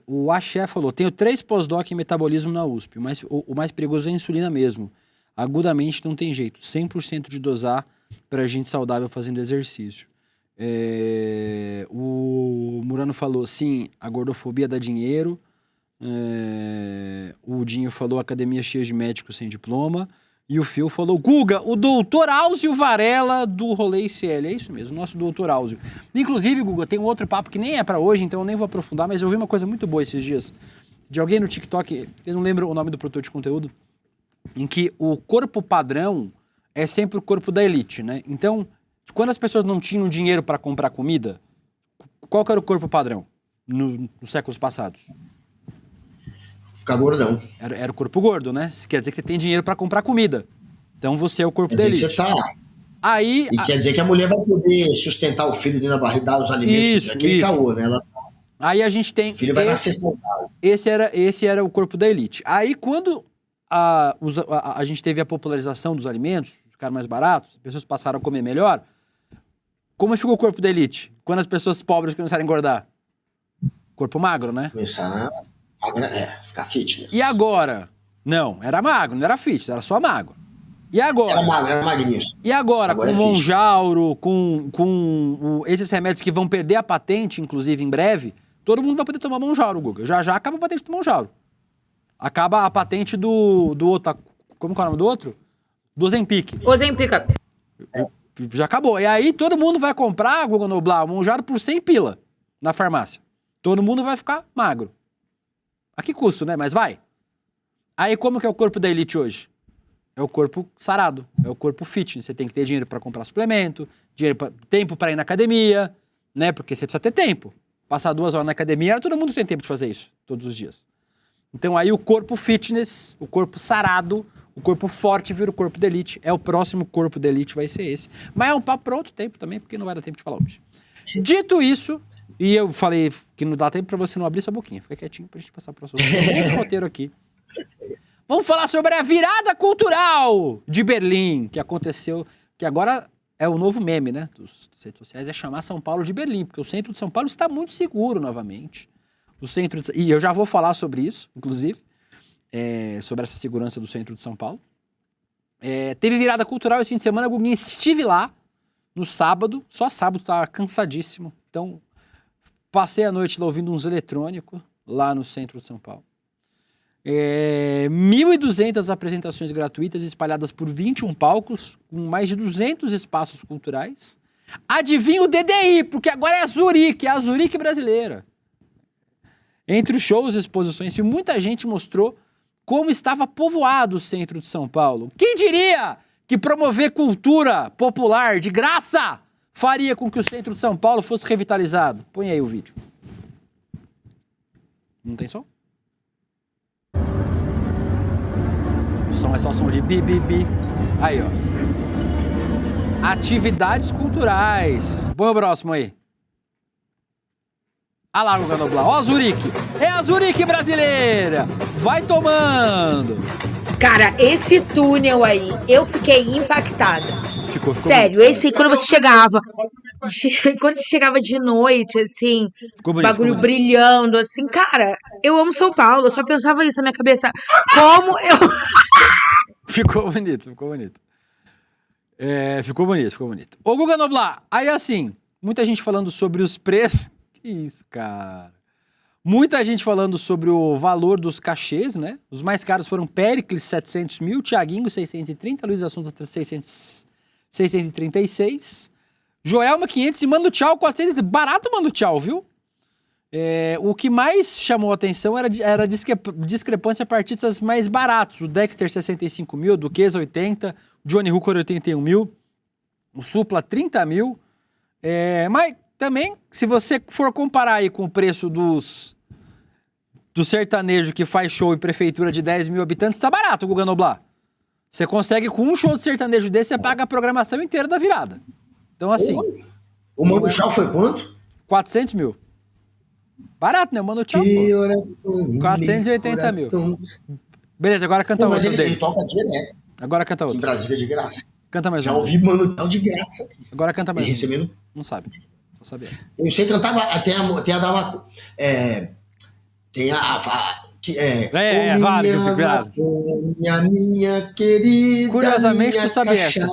O Axé falou, tenho 3 pós-doc em metabolismo na USP, mas o mais perigoso é a insulina mesmo. Agudamente não tem jeito, 100% de dosar pra gente saudável fazendo exercício. O Murano falou, sim, a gordofobia dá dinheiro. O Dinho falou, academia cheia de médicos sem diploma. E o Phil falou, Guga, o doutor Áuzio Varela do Rolê ICL. É isso mesmo, nosso doutor Áuzio. Inclusive, Guga, tem um outro papo que nem é pra hoje, então eu nem vou aprofundar, mas eu vi uma coisa muito boa esses dias. De alguém no TikTok, eu não lembro o nome do produtor de conteúdo, em que o corpo padrão é sempre o corpo da elite, né? Então, quando as pessoas não tinham dinheiro pra comprar comida, qual que era o corpo padrão nos séculos passados? Ficar gordão. Era o corpo gordo, né? Quer dizer que você tem dinheiro pra comprar comida. Então você é o corpo da elite. Quer dizer que você tá... Aí, quer dizer que a mulher vai poder sustentar o filho dentro da barriga, dar os alimentos, aquele caô, né? Aí a gente tem... O filho vai nascer saudável. Esse era o corpo da elite. Aí quando a gente teve a popularização dos alimentos, ficaram mais baratos, as pessoas passaram a comer melhor, como ficou o corpo da elite? Quando as pessoas pobres começaram a engordar? Corpo magro, né? Começaram a ficar fitness. E agora? Não, era magro, não era fitness, era só magro. E agora? Era magro, era magnífico. E agora com o Monjauro, com esses remédios que vão perder a patente, inclusive em breve, todo mundo vai poder tomar Monjauro, Guga. Já acaba a patente do Monjauro. Acaba a patente do outro. Como que é o nome do outro? Do Ozempic. Já acabou. E aí todo mundo vai comprar, Guga Noblar, o Monjauro por 100 pila na farmácia. Todo mundo vai ficar magro. A que custo, né? Mas vai. Aí como que é o corpo da elite hoje? É o corpo sarado, é o corpo fitness. Você tem que ter dinheiro para comprar suplemento, tempo para ir na academia, né? Porque você precisa ter tempo. Passar 2 horas na academia, todo mundo tem tempo de fazer isso, todos os dias. Então aí o corpo fitness, o corpo sarado, o corpo forte vira o corpo da elite. É o próximo corpo da elite, vai ser esse. Mas é um papo para outro tempo também, porque não vai dar tempo de falar hoje. Dito isso, e eu falei que não dá tempo para você não abrir sua boquinha. Fica quietinho pra gente passar pro próximo. Tem outro roteiro aqui. Vamos falar sobre a virada cultural de Berlim, que aconteceu, que agora é o novo meme, né, dos redes sociais, é chamar São Paulo de Berlim, porque o centro de São Paulo está muito seguro novamente. E eu já vou falar sobre isso, inclusive, sobre essa segurança do centro de São Paulo. Teve virada cultural esse fim de semana, Guguinha, estive lá no sábado, só sábado, tava cansadíssimo, então passei a noite lá ouvindo uns eletrônicos lá no centro de São Paulo. 1.200 apresentações gratuitas espalhadas por 21 palcos, com mais de 200 espaços culturais. Adivinha o DDI, porque agora é a Zurique brasileira. Entre os shows e exposições, muita gente mostrou como estava povoado o centro de São Paulo. Quem diria que promover cultura popular de graça faria com que o centro de São Paulo fosse revitalizado? Põe aí o vídeo. Não tem som? O som é só o som de bi, bi, bi. Aí, ó. Atividades culturais. Põe o próximo aí. Olha lá o Ganoblar. Ó a Zurique. É a Zurique brasileira. Vai tomando. Cara, esse túnel aí, eu fiquei impactada. Ficou sério, esse aí, quando você chegava de noite, assim, bagulho brilhando, assim, cara, eu amo São Paulo, eu só pensava isso na minha cabeça. Como eu... Ficou bonito. Ficou bonito. Ô, Guga Noblar, aí assim, muita gente falando sobre os preços. Que isso, cara. Muita gente falando sobre o valor dos cachês, né? Os mais caros foram Péricles, 700 mil, Thiaguinho, 630, Luiz Assunção, 636, Joelma, 500 e Mano Tchau, 400. Barato, Mano Tchau, viu? O que mais chamou a atenção era a discrepância para artistas mais baratos. O Dexter, 65 mil, Duquesa, 80, Johnny Hooker, 81 mil, o Supla, 30 mil. Mas também, se você for comparar aí com o preço do sertanejo que faz show em prefeitura de 10 mil habitantes, tá barato, Guga Noblar. Você consegue, com um show de sertanejo desse, você paga a programação inteira da virada. Então, assim... O Mano Tchau foi quanto? 400 mil. Barato, né? O Mano Tchau, 480 mil. Beleza, agora canta Mas outro ele toca direto. Agora canta outro. Em Brasília de graça. Canta mais um. Já ouvi Mano Tchau de graça. Agora canta mais e recebendo... Não sabe. Não sabia. Eu sei cantar, tem a da Maconha. Tem minha querida. Curiosamente, minha tu sabe essa.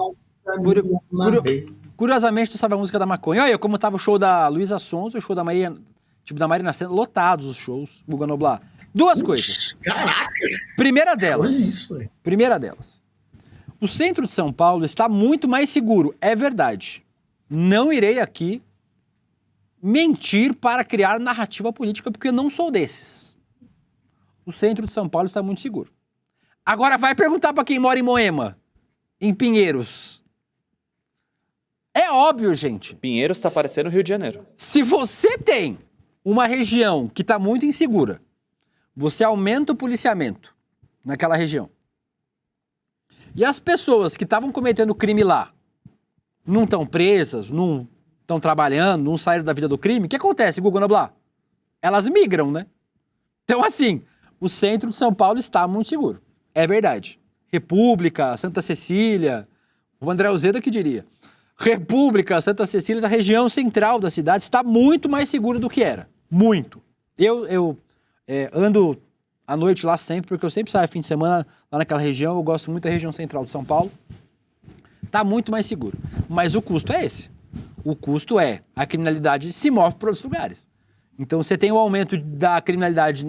Curiosamente, tu sabe a música da Maconha. Olha como tava o show da Luísa Sonza, o show da Maria, tipo, da Marina Sena, lotados os shows, Guga Noblar. Duas coisas. Caraca! Primeira delas. O centro de São Paulo está muito mais seguro, é verdade. Não irei aqui mentir para criar narrativa política, porque eu não sou desses. O centro de São Paulo está muito seguro. Agora vai perguntar para quem mora em Moema, em Pinheiros. É óbvio, gente. Pinheiros está parecendo Rio de Janeiro. Se você tem uma região que está muito insegura, você aumenta o policiamento naquela região. E as pessoas que estavam cometendo crime lá não estão presas, não estão trabalhando, não saíram da vida do crime, o que acontece, Guga Noblar? Elas migram, né? Então, assim, o centro de São Paulo está muito seguro. É verdade. República, Santa Cecília, o André Uzeda que diria. República, Santa Cecília, a região central da cidade está muito mais segura do que era. Muito. Eu ando à noite lá sempre, porque eu sempre saio fim de semana lá naquela região, eu gosto muito da região central de São Paulo. Está muito mais seguro. Mas o custo é esse. O custo é a criminalidade se move para outros lugares. Então você tem o aumento da criminalidade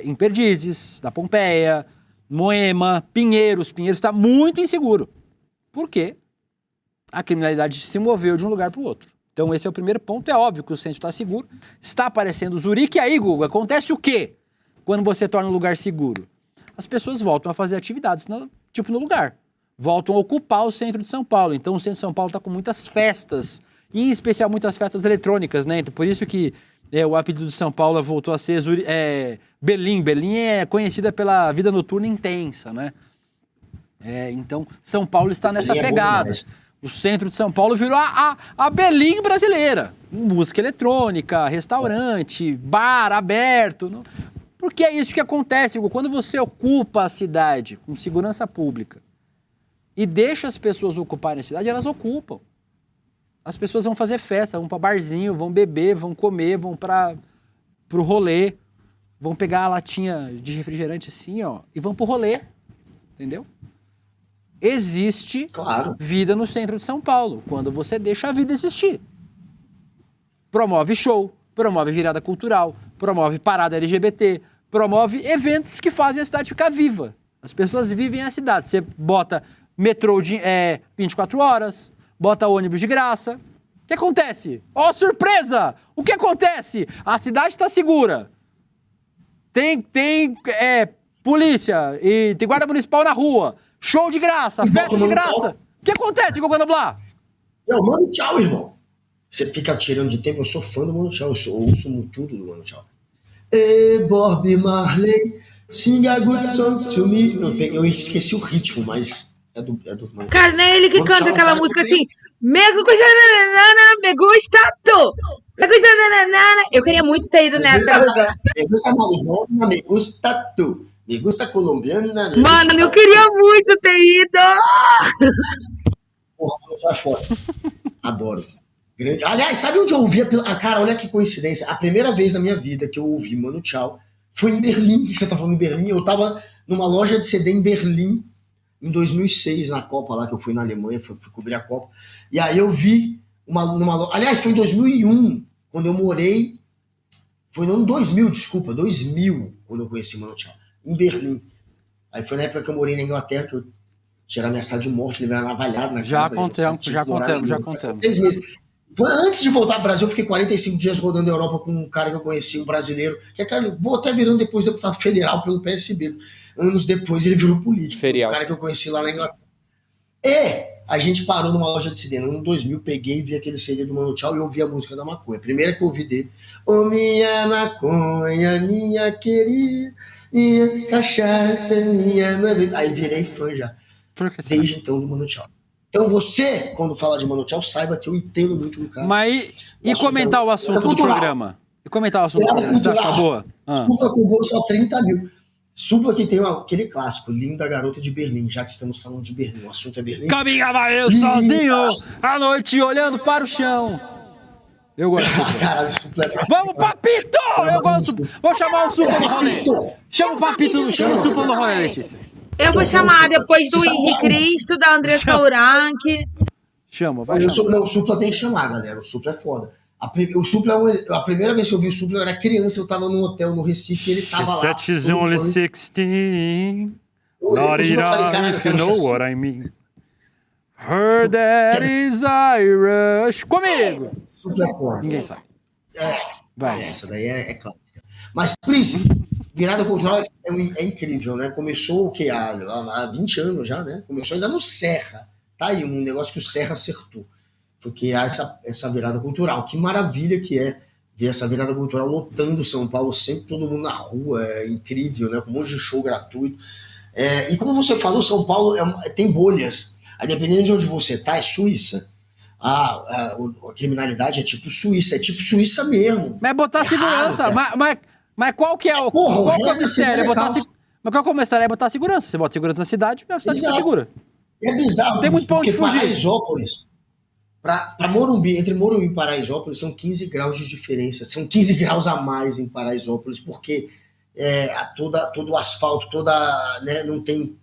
em Perdizes, da Pompeia, Moema, Pinheiros. Pinheiros está muito inseguro. Por quê? A criminalidade se moveu de um lugar para o outro. Então esse é o primeiro ponto. É óbvio que o centro está seguro. Está aparecendo Zurique. E aí, Guga, acontece o quê quando você torna um lugar seguro? As pessoas voltam a fazer atividades no lugar. Voltam a ocupar o centro de São Paulo. Então o centro de São Paulo está com muitas festas. Em especial muitas festas eletrônicas, né? Então, por isso que o apelido de São Paulo voltou a ser Berlim. Berlim é conhecida pela vida noturna intensa, né? Então São Paulo está nessa pegada. O centro de São Paulo virou a Berlim brasileira. Música eletrônica, restaurante, bar aberto. Porque é isso que acontece, quando você ocupa a cidade com segurança pública e deixa as pessoas ocuparem a cidade, elas ocupam. As pessoas vão fazer festa, vão para barzinho, vão beber, vão comer, vão para o rolê, vão pegar a latinha de refrigerante assim, ó, e vão pro rolê. Entendeu? Existe vida no centro de São Paulo, quando você deixa a vida existir. Promove show, promove virada cultural, promove parada LGBT, promove eventos que fazem a cidade ficar viva. As pessoas vivem a cidade. Você bota metrô 24 horas, bota ônibus de graça. O que acontece? Ó, surpresa! O que acontece? A cidade está segura. Tem polícia e tem guarda municipal na rua. Show de graça, festa de graça. O que acontece, Guga Noblar? Mano Tchau, irmão. Você fica tirando de tempo. Eu sou fã do Mano Tchau. Eu ouço tudo do Mano Tchau. Bob Marley, sing a good song to me. Eu esqueci o ritmo, mas é do Mano. Cara, não é ele que canta aquela música assim. Me gusta tu. Me gusta nanana. Eu queria muito ter ido nessa, Guga. Me gusta marihuana, me gusta tu. Me gusta colombiana. Mano, eu queria muito ter ido. Porra, vai fora. Adoro. Aliás, sabe onde eu ouvi? Cara, olha que coincidência. A primeira vez na minha vida que eu ouvi Mano Tchau foi em Berlim. Você tá falando em Berlim? Eu tava numa loja de CD em Berlim em 2006, na Copa lá, que eu fui na Alemanha, fui cobrir a Copa. E aí eu vi numa loja... Aliás, foi em 2001, quando eu morei... Foi no ano 2000, desculpa, 2000, quando eu conheci Mano Tchau. Em Berlim. Aí foi na época que eu morei na Inglaterra, que eu tinha ameaçado de morte, levei uma navalhada na já cara. Já contamos. 6 meses. Antes de voltar ao Brasil, eu fiquei 45 dias rodando a Europa com um cara que eu conheci, um brasileiro, que acabou até virando depois deputado federal pelo PSB. Anos depois ele virou político. Um cara que eu conheci lá na Inglaterra. A gente parou numa loja de CD. No ano 2000, peguei e vi aquele CD do Mano Tchau e ouvi a música da maconha. A primeira que eu ouvi dele. Ô minha maconha, minha querida, minha cachaça, minha... Aí virei fã já. Por que desde então do Mano Tchau. Então você, quando fala de Mano Tchau, saiba que eu entendo muito do cara. Mas e comentar o assunto do programa? E comentar o assunto do programa, você acha boa? Supla com bolso só 30 mil. Supla que tem aquele clássico, Linda Garota de Berlim, já que estamos falando de Berlim. O assunto é Berlim. Caminhava eu sozinho, à noite, olhando para o chão. Eu gosto. Caralho, Supla é Vamos, Papito! Eu gosto. Vou chamar o Supla no rolê. Chama o Papito, chama o Supla no rolê, Letícia. Eu vou chamar depois do Henrique Cristo, da Andressa Urach. Chama, vai chamar. Não, o Supla tem que chamar, galera. O Supla é foda. O Supla, a primeira vez que eu vi o Supla, eu era criança, eu tava num hotel no Recife e ele tava lá. She's only 16. Not enough if you know what I mean. Her dad is Irish. Comigo! Supla é foda. Ninguém sabe. Vai. Essa daí é clássica. Mas, Príncipe, virada cultural é incrível, né? Começou o quê? Há 20 anos já, né? Começou ainda no Serra. Tá aí, um negócio que o Serra acertou. Foi criar essa virada cultural. Que maravilha que é ver essa virada cultural lotando São Paulo, sempre todo mundo na rua, é incrível, né? Com um monte de show gratuito. E como você falou, São Paulo tem bolhas. Aí, dependendo de onde você tá, é Suíça. A criminalidade é tipo Suíça mesmo. Mas botar segurança. Mas qual que é o qual que é o mistério? Mas qual que é o mistério? É botar segurança. Você bota segurança na cidade, a cidade fica segura. É bizarro. Tem muito ponto de fugir. Paraisópolis, para Morumbi, entre Morumbi e Paraisópolis, são 15 graus de diferença. São 15 graus a mais em Paraisópolis, porque todo o asfalto, né, não tem,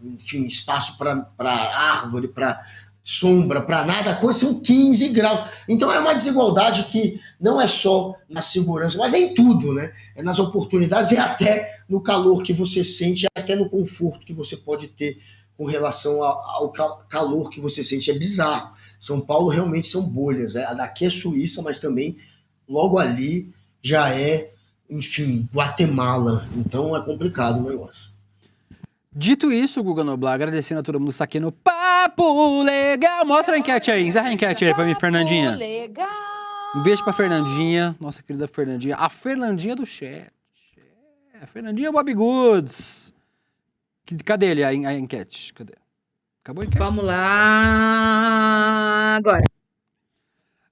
enfim, espaço para árvore, para sombra, para nada, são 15 graus. Então é uma desigualdade que não é só na segurança, mas é em tudo, né? É nas oportunidades e até no calor que você sente, até no conforto que você pode ter com relação ao calor que você sente. É bizarro. São Paulo realmente são bolhas. A daqui é Suíça, mas também logo ali já é, enfim, Guatemala. Então é complicado o negócio. Dito isso, Guga Noblar, agradecendo a todo mundo que está aqui no Papo Legal. Mostra a enquete aí, encerra a enquete aí pra mim, Fernandinha. Legal. Um beijo pra Fernandinha, nossa querida Fernandinha. A Fernandinha do chat. A Fernandinha Bob Goods. Cadê ele, a enquete? Cadê? Acabou a enquete? Vamos lá. Agora.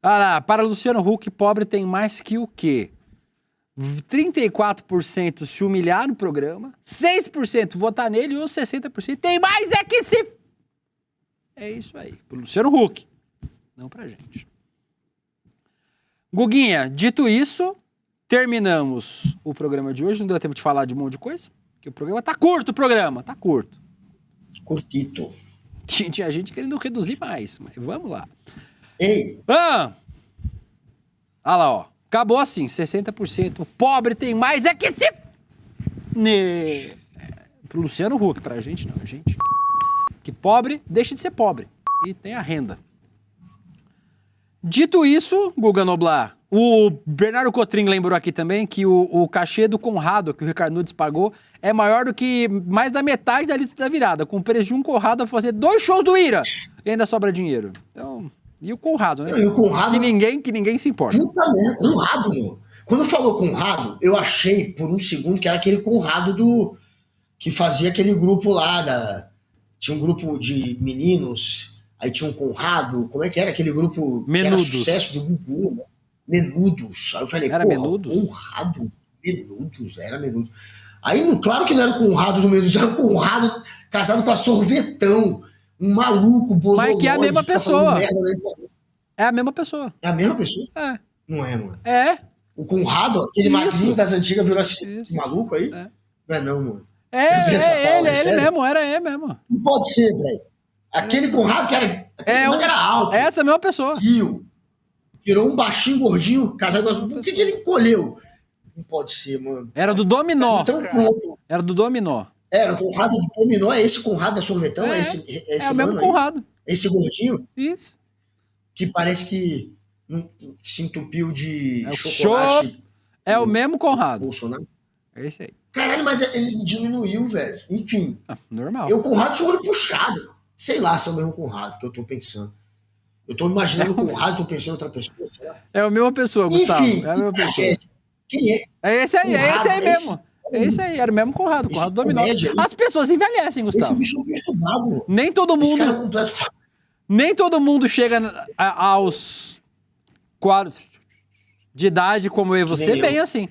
Ah lá, para Luciano Huck, pobre tem mais que o quê? 34% se humilhar no programa, 6% votar nele ou 60% tem mais é que se... É isso aí, pro Luciano Huck, não pra gente. Guguinha, dito isso, terminamos o programa de hoje, não deu tempo de falar de um monte de coisa, porque o programa tá curto, tá curto. Curtito. Tinha gente querendo reduzir mais, mas vamos lá. Ei! Ah lá, ó. Acabou assim, 60%. O pobre tem mais é que se... Pro Luciano Huck, pra gente não, gente. Que pobre deixa de ser pobre. E tem a renda. Dito isso, Guga Noblar, o Bernardo Cotrim lembrou aqui também que o cachê do Conrado, que o Ricardo Nunes pagou, é maior do que mais da metade da lista da virada. Com o preço de um Conrado a fazer 2 shows do Ira. E ainda sobra dinheiro. Então... E o Conrado, né? E o Conrado... Que ninguém se importa. Puta merda, Conrado, meu. Quando falou Conrado, eu achei por um segundo que era aquele Conrado que fazia aquele grupo lá, tinha um grupo de meninos, aí tinha um Conrado, como é que era aquele grupo Menudos. Que era sucesso do Gugu, né? Menudos. Aí eu falei, era Menudos? Conrado? Menudos, era Menudos. Aí, claro que não era o Conrado do Menudos, era o Conrado casado com a Sorvetão. Um maluco, mas que é a mesma pessoa. É a mesma pessoa. É a mesma pessoa? É. Não é, mano? É. O Conrado, aquele magrinho das antigas, virou esse maluco aí? É. Não é não, mano. Ele mesmo, era mesmo. Não pode ser, velho. Aquele Conrado que era, era alto. É essa mesma pessoa. Virou um baixinho, gordinho, casado com... Por que ele encolheu? Não pode ser, mano. Era do Dominó. Então, pronto. Era do Dominó. Era o Conrado do Dominó, é esse Conrado da Sorvetão? É o mesmo Conrado. Esse gordinho? Isso. Que parece que se entupiu de chocolate. É o mesmo Conrado. Bolsonaro. É esse aí. Caralho, mas ele diminuiu, velho. Enfim. Normal. O Conrado tinha o olho puxado. Sei lá se é o mesmo Conrado que eu tô pensando. Eu tô imaginando o Conrado, tô pensando em outra pessoa, será? É a mesma pessoa, Gustavo. Enfim, é a mesma pessoa. Quem é? É esse aí, Conrado, mesmo. É isso aí, era o mesmo Conrado Dominó. As pessoas envelhecem, Gustavo. Esse bicho é perturbado. Nem todo Esse cara é mundo... completo. Nem todo mundo chega aos 4 de idade como eu e você, bem assim.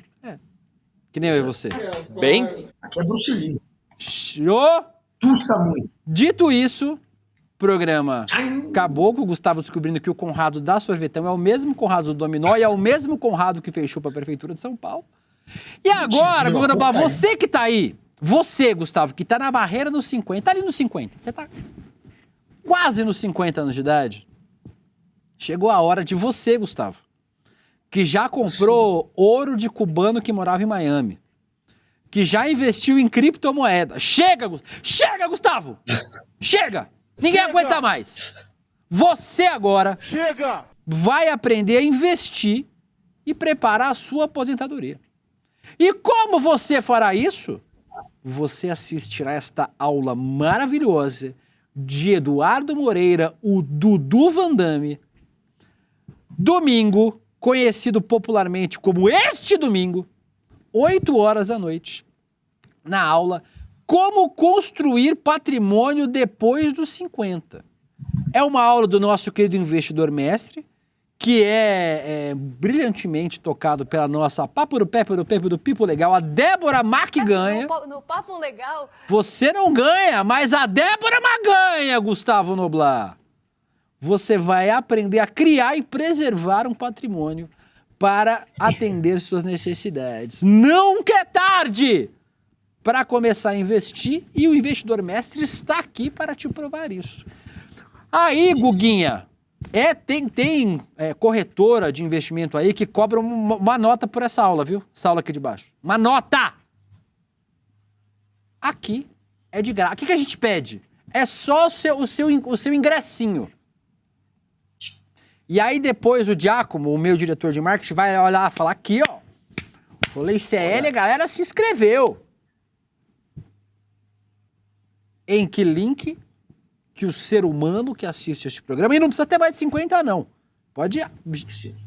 Que nem eu e você. Bem? Aqui é Bruce Lee. Tussa muito. Dito isso, programa acabou com o Gustavo descobrindo que o Conrado da Sorvetão é o mesmo Conrado do Dominó e é o mesmo Conrado que fechou para a Prefeitura de São Paulo. E agora, você que tá aí, você, Gustavo, que tá na barreira dos 50, tá ali nos 50, você tá quase nos 50 anos de idade, chegou a hora de você, Gustavo, que já comprou ouro de cubano que morava em Miami, que já investiu em criptomoeda. Chega, Gustavo! Chega! Ninguém aguenta mais. Você agora vai aprender a investir e preparar a sua aposentadoria. E como você fará isso? Você assistirá esta aula maravilhosa de Eduardo Moreira, o Dudu Van Damme, domingo, conhecido popularmente como este domingo, 8 horas da noite, na aula Como Construir Patrimônio Depois dos 50. É uma aula do nosso querido investidor mestre, que é brilhantemente tocado pela nossa Papo do Pipo Legal, a Débora Mac ganha. No Papo Legal... Você não ganha, mas a Débora Mac ganha, Gustavo Noblar. Você vai aprender a criar e preservar um patrimônio para atender suas necessidades. Nunca é tarde para começar a investir e o investidor mestre está aqui para te provar isso. Aí, Guguinha, tem corretora de investimento aí que cobra uma nota por essa aula, viu? Essa aula aqui de baixo. Uma nota! Aqui é de graça. O que a gente pede? É só o seu ingressinho. E aí depois o Giacomo, o meu diretor de marketing, vai olhar e falar aqui, ó. Rolê CL, a galera se inscreveu. Em que link que o ser humano que assiste este programa, e não precisa ter mais de 50 não, pode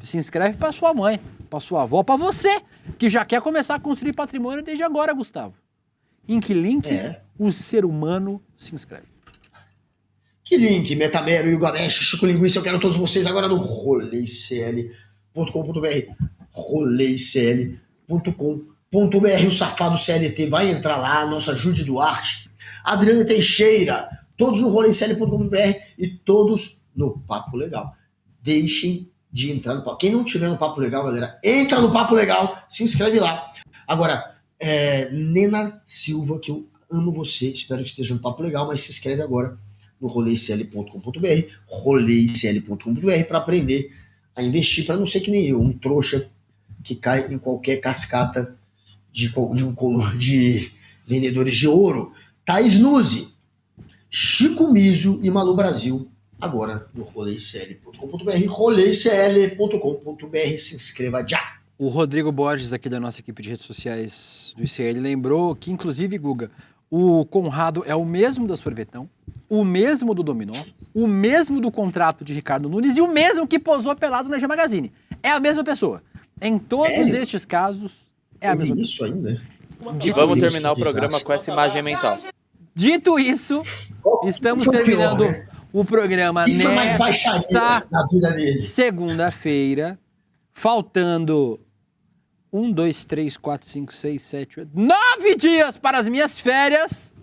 se inscreve para sua mãe, para sua avó, para você, que já quer começar a construir patrimônio desde agora, Gustavo. Em que link o ser humano se inscreve? Que link, Metamero, Ilgamesh, Chico Linguiça, eu quero todos vocês agora no roleicl.com.br, roleicl.com.br, o safado CLT vai entrar lá, nossa Jude Duarte, Adriana Teixeira, todos no roleicl.com.br e todos no Papo Legal. Deixem de entrar no Papo. Quem não tiver no Papo Legal, galera, entra no Papo Legal, se inscreve lá. Agora, Nena Silva, que eu amo você, espero que esteja no Papo Legal, mas se inscreve agora no roleicl.com.br, roleicl.com.br, para aprender a investir, para não ser que nem eu, um trouxa que cai em qualquer cascata de vendedores de ouro. Thaís Nuzi, Chico Miso e Malu Brasil, agora no roleicl.com.br, roleicl.com.br, se inscreva já. O Rodrigo Borges, aqui da nossa equipe de redes sociais do ICL, lembrou que, inclusive, Guga, o Conrado é o mesmo da Sorvetão, o mesmo do Dominó, o mesmo do contrato de Ricardo Nunes e o mesmo que posou pelado na G Magazine. É a mesma pessoa. Em todos estes casos, é a mesma pessoa. Isso ainda. E vamos terminar o programa com essa imagem mental. Dito isso, estamos terminando o programa nesta segunda-feira, faltando 1, 2, 3, 4, 5, 6, 7, 8, 9 dias para as minhas férias.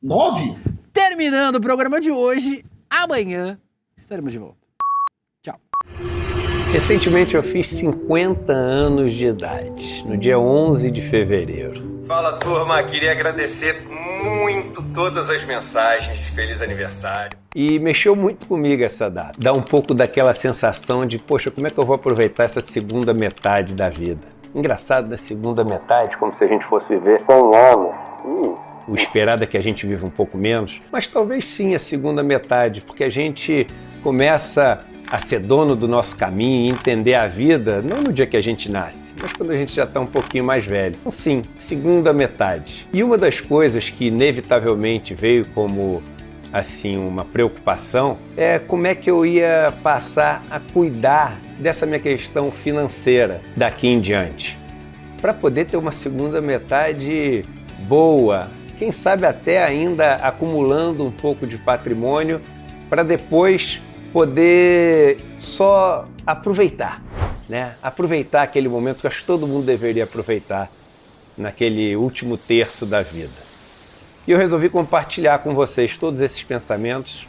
9? Terminando o programa de hoje, amanhã estaremos de volta. Tchau. Recentemente eu fiz 50 anos de idade, no dia 11 de fevereiro. Fala, turma, queria agradecer muito todas as mensagens de feliz aniversário. E mexeu muito comigo essa data. Dá um pouco daquela sensação de, poxa, como é que eu vou aproveitar essa segunda metade da vida? Engraçado, da segunda metade, como se a gente fosse viver 100 anos. O esperado é que a gente viva um pouco menos, mas talvez sim a segunda metade, porque a gente começa a ser dono do nosso caminho e entender a vida, não no dia que a gente nasce, mas quando a gente já está um pouquinho mais velho. Então, sim, segunda metade. E uma das coisas que inevitavelmente veio como, assim, uma preocupação é como é que eu ia passar a cuidar dessa minha questão financeira daqui em diante. para poder ter uma segunda metade boa, quem sabe até ainda acumulando um pouco de patrimônio para depois poder só aproveitar, né? Aproveitar aquele momento que eu acho que todo mundo deveria aproveitar naquele último terço da vida. E eu resolvi compartilhar com vocês todos esses pensamentos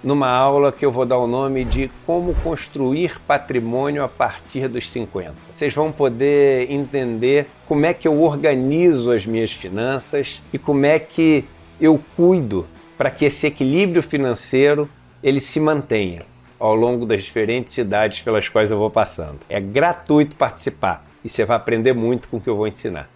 numa aula que eu vou dar o nome de Como Construir Patrimônio a Partir dos 50. Vocês vão poder entender como é que eu organizo as minhas finanças e como é que eu cuido para que esse equilíbrio financeiro ele se mantenha ao longo das diferentes idades pelas quais eu vou passando. É gratuito participar e você vai aprender muito com o que eu vou ensinar.